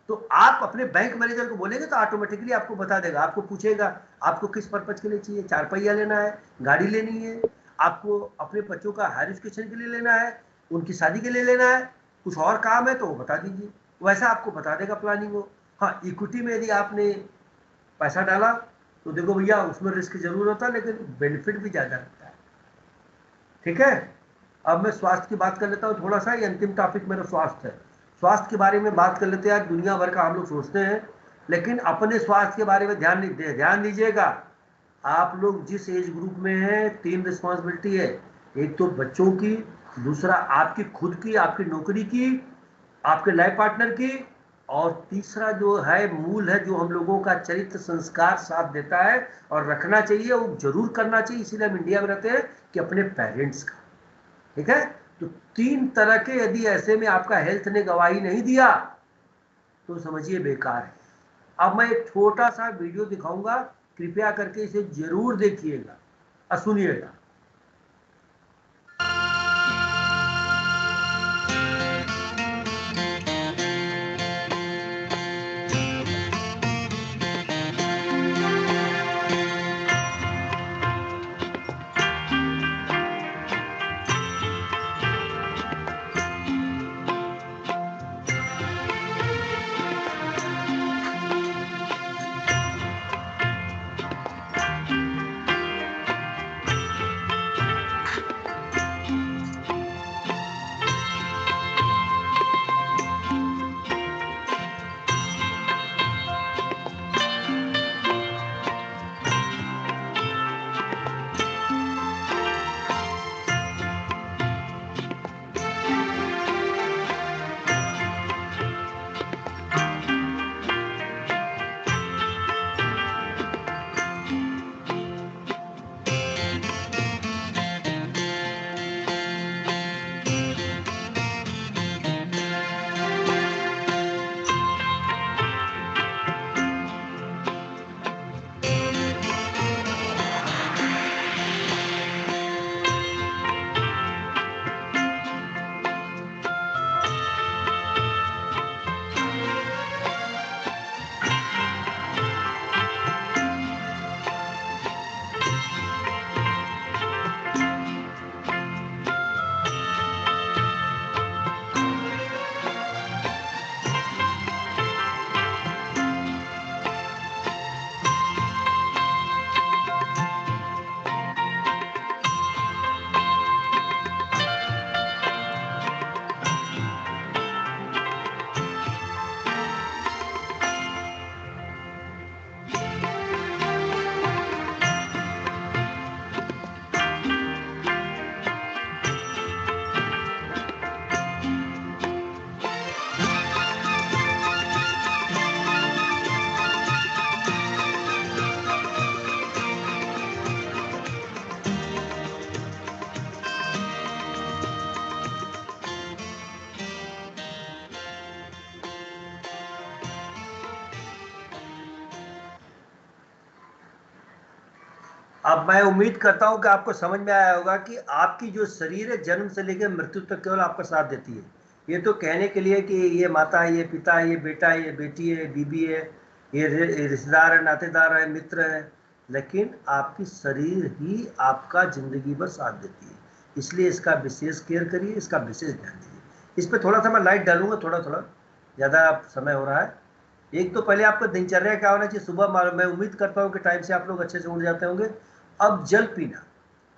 तो आप अपने बैंक मैनेजर को बोलेंगे तो ऑटोमेटिकली आपको बता देगा, आपको पूछेगा आपको किस पर्पज के लिए चाहिए, 4 पहिया लेना है, गाड़ी लेनी है, आपको अपने बच्चों का हायर एजुकेशन के लिए लेना है, उनकी शादी के लिए लेना है, कुछ और काम है तो वो बता दीजिए, वैसा आपको बता देगा प्लानिंग हो। हाँ, इक्विटी में यदि आपने पैसा डाला तो देखो भैया उसमें रिस्क जरूर होता है, लेकिन बेनिफिट भी ज्यादा रहता है। ठीक है, अब मैं स्वास्थ्य की बात कर लेता हूँ थोड़ा सा, ये अंतिम टॉपिक मेरा स्वास्थ्य है। स्वास्थ्य के बारे में बात कर लेते हैं। दुनिया भर का हम लोग सोचते हैं, लेकिन अपने स्वास्थ्य के बारे में ध्यान दीजिएगा। आप लोग जिस एज ग्रुप में हैं, 3 रिस्पॉन्सिबिलिटी है। एक तो बच्चों की, दूसरा आपकी खुद की, आपकी नौकरी की, आपके लाइफ पार्टनर की, और तीसरा जो है मूल है, जो हम लोगों का चरित्र संस्कार साथ देता है और रखना चाहिए, वो जरूर करना चाहिए, इसीलिए हम इंडिया में रहते हैं, कि अपने पेरेंट्स का। ठीक है, तो 3 तरह के, यदि ऐसे में आपका हेल्थ ने गवाही नहीं दिया तो समझिए बेकार है। अब मैं एक छोटा सा वीडियो दिखाऊंगा, कृपया करके इसे जरूर देखिएगा और सुनिएगा। अब मैं उम्मीद करता हूं कि आपको समझ में आया होगा कि आपकी जो शरीर है जन्म से लेकर मृत्यु तक केवल आपका साथ देती है। ये तो कहने के लिए कि ये माता है, ये पिता है, ये बेटा है, ये बेटी है, बीबी है, ये रिश्तेदार है, नातेदार है, मित्र है, लेकिन आपकी शरीर ही आपका जिंदगी भर साथ देती है। इसलिए इसका विशेष केयर करिए, इसका विशेष ध्यान दीजिए। इस पर थोड़ा सा मैं लाइट डालूंगा, थोड़ा थोड़ा, ज़्यादा समय हो रहा है। एक तो पहले आपका दिनचर्या क्या होना चाहिए, सुबह मैं उम्मीद करता हूँ कि टाइम से आप लोग अच्छे से उठ जाते होंगे। अब जल पीना,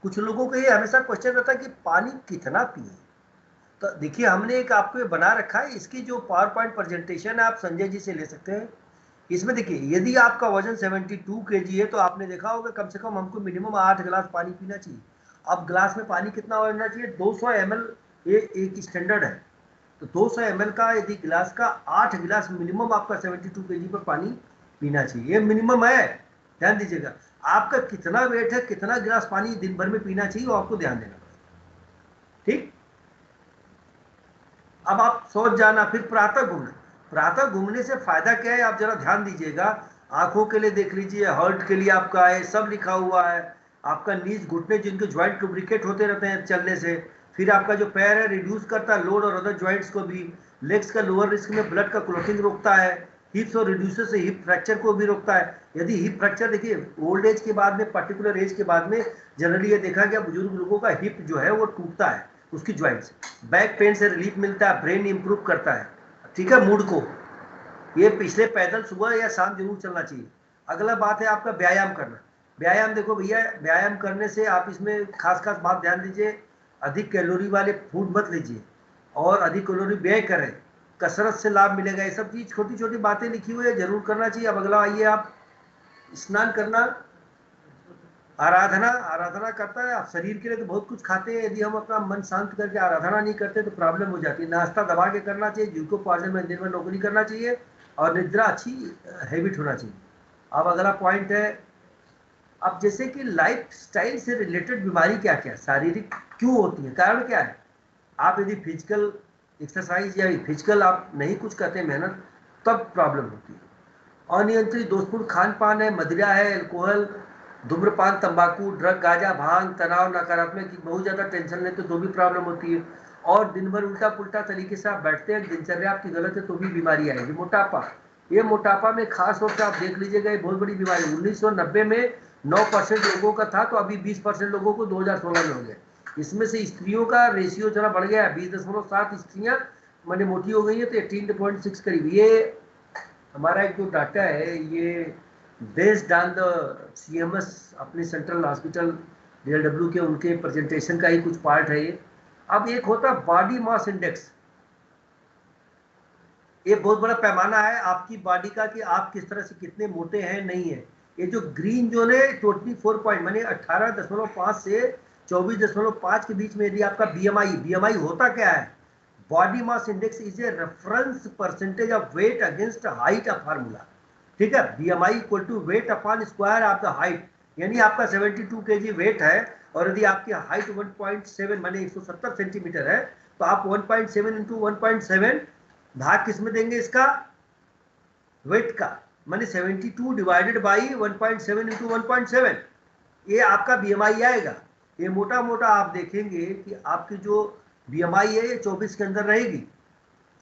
कुछ लोगों को ये हमेशा क्वेश्चन रहता है कि पानी कितना पिए। तो देखिए हमने एक आपको ये बना रखा है, इसकी जो पावर पॉइंट प्रेजेंटेशन है आप संजय जी से ले सकते हैं। इसमें देखिए यदि आपका वजन 72 kg है तो आपने देखा होगा कम से कम हमको मिनिमम 8 गिलास पानी पीना चाहिए। अब गिलास में पानी कितना होना चाहिए, 200 ml, ये एक स्टैंडर्ड है। तो 200 ml का यदि गिलास का 8 गिलास मिनिमम आपका 72 kg पर पानी पीना चाहिए, ये मिनिमम है, ध्यान दीजिएगा। आपका कितना वेट है, कितना गिलास पानी दिन भर में पीना चाहिए वो आपको ध्यान देना पड़ेगा, ठीक। अब आप सोच जाना, फिर प्रातः घूमना। प्रातः घूमने से फायदा क्या है आप जरा ध्यान दीजिएगा। आंखों के लिए देख लीजिए, हार्ट के लिए आपका है, सब लिखा हुआ है। आपका नीज, घुटने, जिनके ज्वाइंट लुब्रिकेट होते रहते हैं चलने से। फिर आपका जो पैर है रिड्यूस करता है लोड और अदर ज्वाइंट्स को भी। लेग्स का लोअर रिस्क में ब्लड का क्लॉटिंग रोकता है। हिप्स और रिड्यूसर से हिप फ्रैक्चर को भी रोकता है। यदि हिप फ्रैक्चर, देखिए ओल्ड एज के बाद में, पर्टिकुलर एज के बाद में जनरली ये देखा गया बुजुर्ग लोगों का हिप जो है वो टूटता है, उसकी ज्वाइंट्स। बैक पेन से रिलीफ मिलता है, ब्रेन इंप्रूव करता है, ठीक है, मूड को। ये पिछले पैदल सुबह या शाम जरूर चलना चाहिए। अगला बात है आपका व्यायाम करना। व्यायाम देखो भैया, व्यायाम करने से आप इसमें खास खास बात ध्यान दीजिए, अधिक कैलोरी वाले फूड मत लीजिए और अधिक कैलोरी व्यय करें, कसरत से लाभ मिलेगा। ये सब चीज छोटी छोटी बातें लिखी हुई है, जरूर करना चाहिए। अब अगला आइए आप, स्नान करना, आराधना। आराधना करता है आप शरीर के लिए तो बहुत कुछ खाते हैं, यदि हम अपना मन शांत करके आराधना नहीं करते तो प्रॉब्लम हो जाती है। नाश्ता दबा के करना चाहिए, जीविकोपार्जन में दिन में नौकरी करना चाहिए और निद्रा अच्छी हैबिट होना चाहिए। अब अगला पॉइंट है, अब जैसे कि लाइफ स्टाइल से रिलेटेड बीमारी क्या क्या शारीरिक क्यों होती है, कारण क्या है। आप यदि फिजिकल एक्सरसाइज या फिजिकल आप नहीं कुछ करते मेहनत, तब प्रॉब्लम होती है। अनियंत्रित दोषपूर्ण खान पान है, मदिरा है, अल्कोहल, धूम्रपान, तंबाकू, ड्रग, गांजा, भांग, तनाव, नकारात्मक, बहुत ज्यादा टेंशन लेते तो भी प्रॉब्लम होती है। और दिन भर उल्टा पुल्टा तरीके से आप बैठते हैं, दिनचर्या आपकी गलत है तो भी बीमारी आएगी। मोटापा, ये मोटापा में खास तौर से आप देख लीजिएगा, ये बहुत बड़ी बीमारी। 1990 में 9% लोगों का था तो अभी 20% लोगों को 2016 में हो गया। इसमें से स्त्रियों का रेशियो जरा बढ़ गया है, 20.7 स्त्रियां मैंने मोटी हो गई है तो 18.6 करीब। ये हमारा एक जो डाटा है ये बेस्ड ऑन द CMS अपने सेंट्रल हॉस्पिटल DLW के उनके प्रेजेंटेशन का ही कुछ पार्ट है ये। अब एक होता है बॉडी मास इंडेक्स, ये बहुत बड़ा पैमाना है आपकी बॉडी का कि आप किस तरह से कितने मोटे हैं नहीं है। ये जो ग्रीन जोन है 24 पॉइंट माने 18.5 से 24.5 के बीच में यदि आपका BMI होता क्या है, body mass index is a reference percentage of weight against height of formula, ठीक है। BMI equal to weight upon square of the height, यानी आपका 72 kg वेट है और यदि आपकी हाइट 1.7 माने 170 सेंटीमीटर है तो आप 1.7 इंटू 1.7 भाग किस में देंगे इसका, वेट का, माने 72 डिवाइडेड बाई 1.7 इंटू 1.7, ये आपका BMI आएगा। ये मोटा मोटा आप देखेंगे कि आपकी जो BMI है ये 24 के अंदर रहेगी।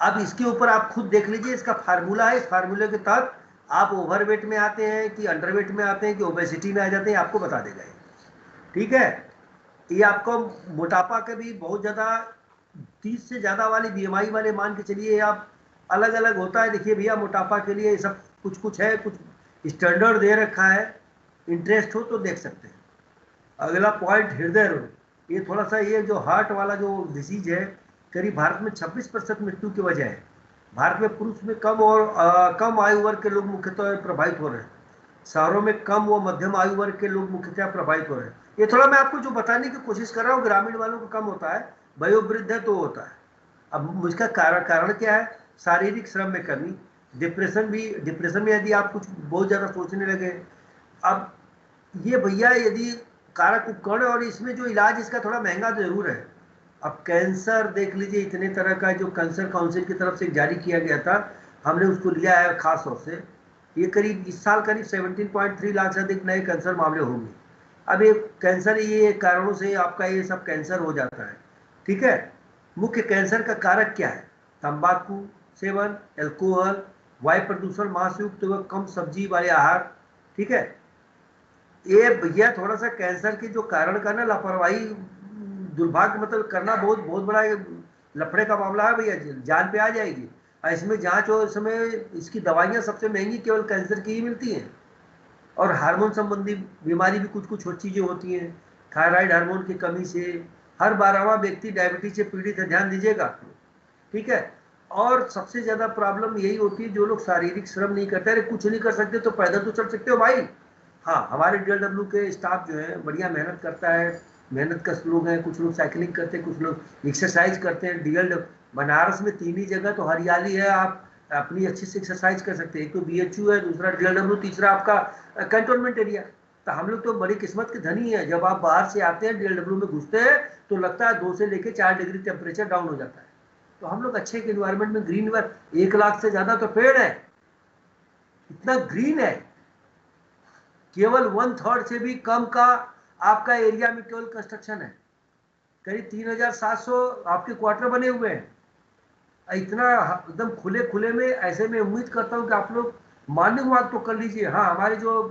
अब इसके ऊपर आप खुद देख लीजिए, इसका फार्मूला है, इस फार्मूले के तहत आप ओवरवेट में आते हैं कि अंडरवेट में आते हैं कि ओबेसिटी में आ जाते हैं, आपको बता देगा ये, ठीक है। ये आपको मोटापा के भी बहुत ज्यादा 30 से ज्यादा वाली BMI वाले मान के चलिए आप, अलग अलग होता है। देखिए भैया मोटापा के लिए सब कुछ कुछ है, कुछ स्टैंडर्ड दे रखा है, इंटरेस्ट हो तो देख सकते हैं। अगला पॉइंट हृदय रोग, ये थोड़ा सा, ये जो हार्ट वाला जो डिजीज है, करीब भारत में 26% मृत्यु की वजह है। भारत में पुरुष में कम और कम आयु वर्ग के लोग मुख्यतः प्रभावित हो रहे हैं, शहरों में कम व मध्यम आयु वर्ग के लोग मुख्यतः प्रभावित हो रहे हैं। ये थोड़ा मैं आपको जो बताने की कोशिश कर रहा हूँ, ग्रामीण वालों को कम होता है, वयोवृद्ध है तो होता है। अब इसका कारण क्या है, शारीरिक श्रम में कमी, डिप्रेशन में यदि आप कुछ बहुत ज्यादा सोचने लगे। अब ये भैया यदि कारक उपकरण, और इसमें जो इलाज इसका थोड़ा महंगा जरूर है। अब कैंसर देख लीजिए, इतने तरह का जो कैंसर काउंसिल की तरफ से जारी किया गया था, हमने उसको लिया है खास तौर से। ये करीब इस साल करीब 17.3 लाख से अधिक नए कैंसर मामले होंगे। अब ये कैंसर, ये कारणों से आपका ये सब कैंसर हो जाता है, ठीक है। मुख्य कैंसर का कारक क्या है? तंबाकू सेवन, एल्कोहल, वायु प्रदूषण, मांसयुक्त व कम सब्जी वाले आहार, ठीक है। ये भैया थोड़ा सा कैंसर के जो कारण का ना लापरवाही, दुर्भाग्य मतलब करना बहुत बहुत बड़ा लफड़े का मामला है भैया, जान पे आ जाएगी। और इसमें जांच और समय इसकी दवाइयां सबसे महंगी केवल कैंसर की ही मिलती हैं। और हार्मोन संबंधी बीमारी भी कुछ कुछ चीजें होती हैं, थायराइड हार्मोन की कमी से हर 12वां व्यक्ति डायबिटीज से पीड़ित है, ध्यान दीजिएगा, ठीक है। और सबसे ज्यादा प्रॉब्लम यही होती है जो लोग शारीरिक श्रम नहीं करते। अरे कुछ नहीं कर सकते तो पैदल तो चल सकते हो भाई। हाँ, हमारे DLW के स्टाफ जो है बढ़िया मेहनत करता है, मेहनत का लोग हैं, कुछ लोग साइकिलिंग करते हैं, कुछ लोग एक्सरसाइज करते हैं। DLW बनारस में 3 ही जगह तो हरियाली है, आप अपनी अच्छी से एक्सरसाइज कर सकते हैं। एक तो BHU है, दूसरा DLW, तीसरा आपका कंटोनमेंट एरिया। तो हम लोग तो बड़ी किस्मत के धनी है, जब आप बाहर से आते हैं DLW में घुसते हैं तो लगता है 2 से लेके 4 डिग्री टेम्परेचर डाउन हो जाता है। तो हम लोग अच्छे के इन्वायरमेंट में, ग्रीन, 1 लाख से ज्यादा तो पेड़ है, इतना ग्रीन है। केवल 1/3 से भी कम का आपका एरिया में केवल कंस्ट्रक्शन है। करीब 3700 आपके क्वार्टर बने हुए हैं। इतना एकदम खुले खुले में, ऐसे में उम्मीद करता हूं कि आप लोग मॉर्निंग वॉक तो कर लीजिए। हाँ, हमारे जो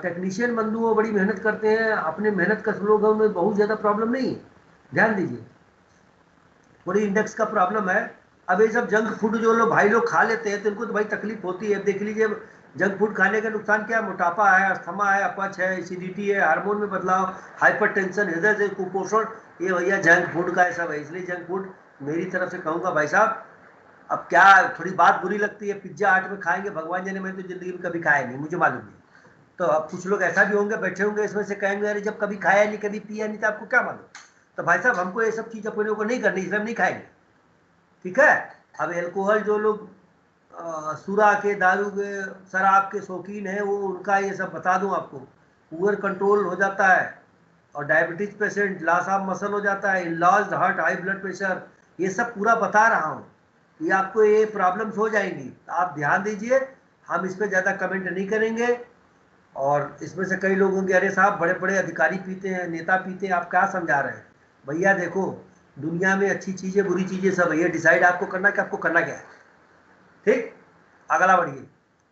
टेक्नीशियन बंधु वो बड़ी मेहनत करते हैं, अपने मेहनत का लोग हैं, उनमें बहुत ज्यादा प्रॉब्लम नहीं है, ध्यान दीजिए। थोड़ी इंडेक्स का प्रॉब्लम है। अब ये सब जंक फूड जो लोग भाई लोग खा लेते हैं तो इनको तो भाई तकलीफ होती है। देख लीजिए जंक फूड खाने का नुकसान क्या है? मोटापा है, अस्थमा है, अपच है, एसिडिटी है, हार्मोन में बदलाव, हाइपरटेंशन, हृदय से कुपोषण, ये भैया जंक फूड का सब है। इसलिए जंक फूड मेरी तरफ से कहूंगा भाई साहब, अब क्या थोड़ी बात बुरी लगती है, पिज्जा 8 में खाएंगे, भगवान जाने, मैंने तो जिंदगी में कभी खाया नहीं, मुझे मालूम नहीं। तो अब कुछ लोग ऐसा भी होंगे, बैठे होंगे इसमें से, कहेंगे अरे जब कभी खाया नहीं, कभी पिया नहीं, तो आपको क्या मालूम। तो भाई साहब हमको ये सब चीज अपने को नहीं करनी, इसलिए हम नहीं खाएंगे, ठीक है। अब एल्कोहल जो लोग सुरा के, दारू के, शराब के शौकीन है, वो उनका ये सब बता दूं आपको, पुअर कंट्रोल हो जाता है। और diabetes patient loss of muscle हो जाता है, loss heart, high blood pressure, ये सब पूरा बता रहा हूँ। ये आपको ये प्रॉब्लम्स हो जाएंगी, आप ध्यान दीजिए। हम इस पर ज़्यादा कमेंट नहीं करेंगे। और इसमें से कई लोग होंगे अरे साहब बड़े बड़े अधिकारी पीते हैं, नेता पीते हैं, आप क्या समझा रहे हैं? भैया देखो, दुनिया में अच्छी चीज़ें बुरी चीज़ें सब है, ये डिसाइड आपको करना कि आपको करना क्या है, ठीक। अगला बढ़िए।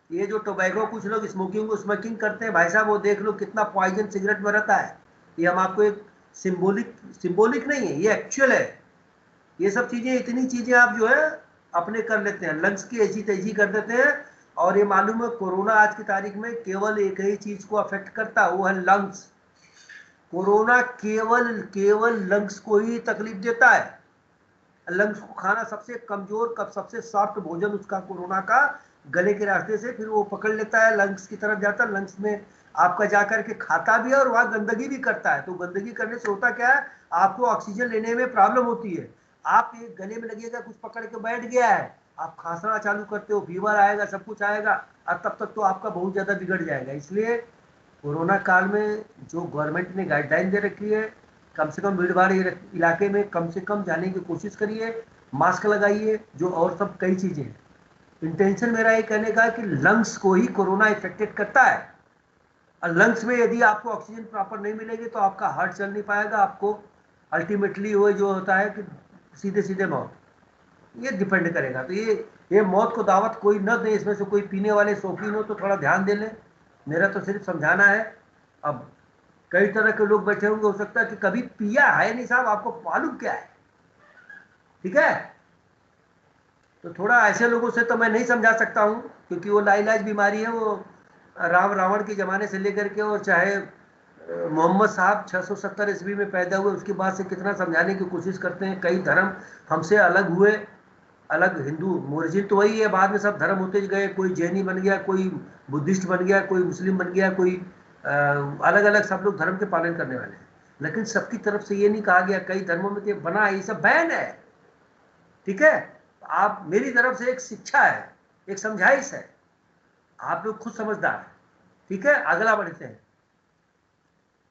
ये जो टोबैको कुछ लोग स्मोकिंग करते हैं भाई साहब, वो देख लो कितना पॉइजन सिगरेट में रहता है। ये हम आपको एक सिंबॉलिक नहीं है, ये एक्चुअल है। ये सब चीजें, इतनी चीजें आप जो है अपने कर लेते हैं, लंग्स की ऐसी तेजी कर देते हैं। और ये मालूम है कोरोना आज की तारीख में केवल एक ही चीज को अफेक्ट करता है, वो है लंग्स। कोरोना केवल केवल लंग्स को ही तकलीफ देता है। लंग्स को खाना, सबसे कमजोर कब, सबसे सॉफ्ट भोजन उसका कोरोना का गले के रास्ते से फिर वो पकड़ लेता है, लंग्स की तरफ जाता है, लंग्स में आपका जाकर के खाता भी है और वहां गंदगी भी करता है। तो गंदगी करने से होता क्या है, आपको ऑक्सीजन लेने में प्रॉब्लम होती है। आप ये गले में लगेगा कुछ पकड़ के बैठ गया है, आप खांसना चालू करते हो, फीवर आएगा, सब कुछ आएगा, और तब तक तो आपका बहुत ज्यादा बिगड़ जाएगा। इसलिए कोरोना काल में जो गवर्नमेंट ने गाइडलाइन दे रखी है, कम से कम भीड़ भाड़ इलाके में कम से कम जाने की कोशिश करिए, मास्क लगाइए, जो और सब कई चीजें। इंटेंशन मेरा ये कहने का है कि लंग्स को ही कोरोना इफेक्टेड करता है। और लंग्स में यदि आपको ऑक्सीजन प्रॉपर नहीं मिलेगी तो आपका हार्ट चल नहीं पाएगा, आपको अल्टीमेटली वो जो होता है कि सीधे सीधे मौत, ये डिपेंड करेगा। तो ये मौत को दावत कोई न दे। इसमें से कोई पीने वाले शौकीन हो तो थोड़ा ध्यान दे लें, मेरा तो सिर्फ समझाना है। अब कई तरह के लोग बैठे होंगे, हो सकता है कि कभी पिया है नहीं साहब, आपको मालूम क्या है, ठीक है। तो थोड़ा ऐसे लोगों से तो मैं नहीं समझा सकता हूं, क्योंकि वो लाइलाज बीमारी है। वो राम रावण के जमाने से लेकर के, और चाहे मोहम्मद साहब 670 ईस्वी में पैदा हुए, उसके बाद से कितना समझाने की कोशिश करते हैं। कई धर्म हमसे अलग हुए, अलग हिंदू ओरिजिन तो वही है, बाद में सब धर्म होते गए, कोई जैनी बन गया, कोई बुद्धिस्ट बन गया, कोई मुस्लिम बन गया, कोई अलग अलग, सब लोग धर्म के पालन करने वाले हैं। लेकिन सबकी तरफ से ये नहीं कहा गया, कई धर्मों में तो बना है, ये सब बैन है, ठीक है। आप, मेरी तरफ से एक शिक्षा है, एक समझाइश है, आप लोग खुद समझदार है, ठीक है। अगला बढ़ते हैं।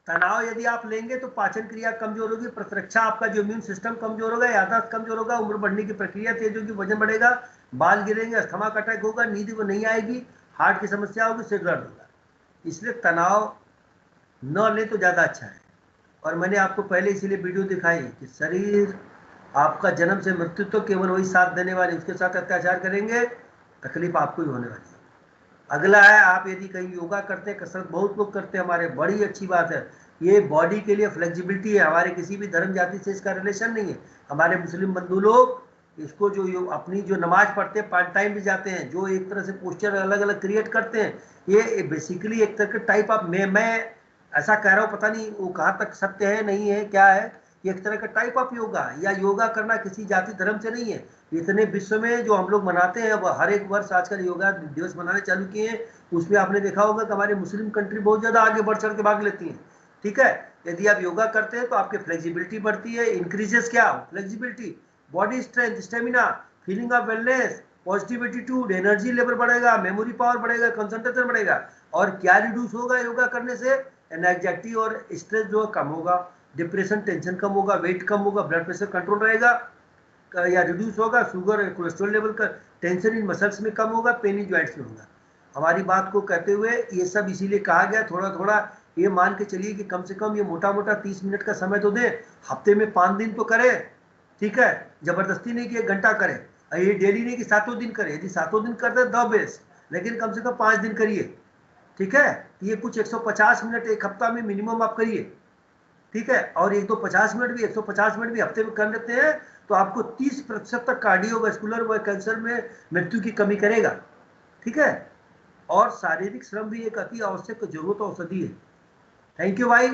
तनाव यदि आप लेंगे तो पाचन क्रिया कमजोर होगी, प्रतिरक्षा, आपका जो इम्यून सिस्टम कमजोर होगा, याददाश्त कमजोर होगा, उम्र बढ़ने की प्रक्रिया तेज होगी, वजन बढ़ेगा, बाल गिरेंगे, अस्थमा का अटैक होगा, नींद को नहीं आएगी, हार्ट की समस्या होगी, सिर दर्द होगा। इसलिए तनाव न ले तो ज़्यादा अच्छा है। और मैंने आपको पहले इसीलिए वीडियो दिखाई कि शरीर आपका जन्म से मृत्यु तो केवल वही साथ देने वाले, उसके साथ अत्याचार करेंगे तकलीफ आपको ही होने वाली है। अगला है, आप यदि कहीं योगा करते हैं, कसरत बहुत लोग करते हैं हमारे, बड़ी अच्छी बात है, ये बॉडी के लिए फ्लेक्सिबिलिटी है, हमारे किसी भी धर्म जाति से इसका रिलेशन नहीं है। हमारे मुस्लिम बंधु लोग इसको जो अपनी जो नमाज पढ़ते हैं, पार्ट टाइम भी जाते हैं, जो एक तरह से पोस्चर अलग अलग क्रिएट करते हैं, ये बेसिकली एक तरह के टाइप ऑफ, मैं ऐसा कह रहा हूँ, पता नहीं वो कहाँ तक सत्य है नहीं है क्या है, ये एक तरह का टाइप ऑफ योगा, या योगा करना किसी जाति धर्म से नहीं है। इतने विश्व में जो हम लोग मनाते हैं, अब हर एक वर्ष आजकल योगा दिवस मनाने चालू किए हैं, उसमें आपने देखा होगा कि हमारी मुस्लिम कंट्री बहुत ज़्यादा आगे बढ़ चढ़ के भाग लेती हैं। ठीक है, यदि आप योगा करते हैं तो आपकी फ्लेक्सिबिलिटी बढ़ती है, इंक्रीजेस क्या, flexibility, body strength, stamina, feeling of wellness, positive attitude, energy level बढ़ेगा, मेमोरी पावर बढ़ेगा, कंसंट्रेशन बढ़ेगा। और क्या रिड्यूस होगा योगा करने से, एंजाइटी और स्ट्रेस जो कम होगा, डिप्रेशन टेंशन कम होगा, वेट कम होगा, ब्लड प्रेशर कंट्रोल रहेगा या रिड्यूस होगा, शुगर कोलेस्ट्रॉल लेवल का, टेंशन इन मसल्स में कम होगा, पेन इन जॉइंट्स में होगा। हमारी बात को कहते हुए ये सब इसीलिए कहा गया, थोड़ा थोड़ा ये मान के चलिए कि कम से कम ये मोटा मोटा 30 मिनट का समय तो दें, हफ्ते में 5 दिन तो करें। ठीक है, जबरदस्ती नहीं कि 1 घंटा करें, ये डेली नहीं कि 7 दिन करें, यदि 7 दिन करते द बेस्ट, लेकिन कम से कम 5 दिन करिए। ठीक है, ये कुछ 150 मिनट एक हफ्ता में मिनिमम आप करिए। ठीक है, और 150 मिनट भी हफ्ते में कर लेते हैं तो आपको 30% तक कार्डियोवैस्कुलर व कैंसर में मृत्यु की कमी करेगा। ठीक है, और शारीरिक श्रम भी एक अति आवश्यक जरूरत औषधि है। थैंक यू भाई।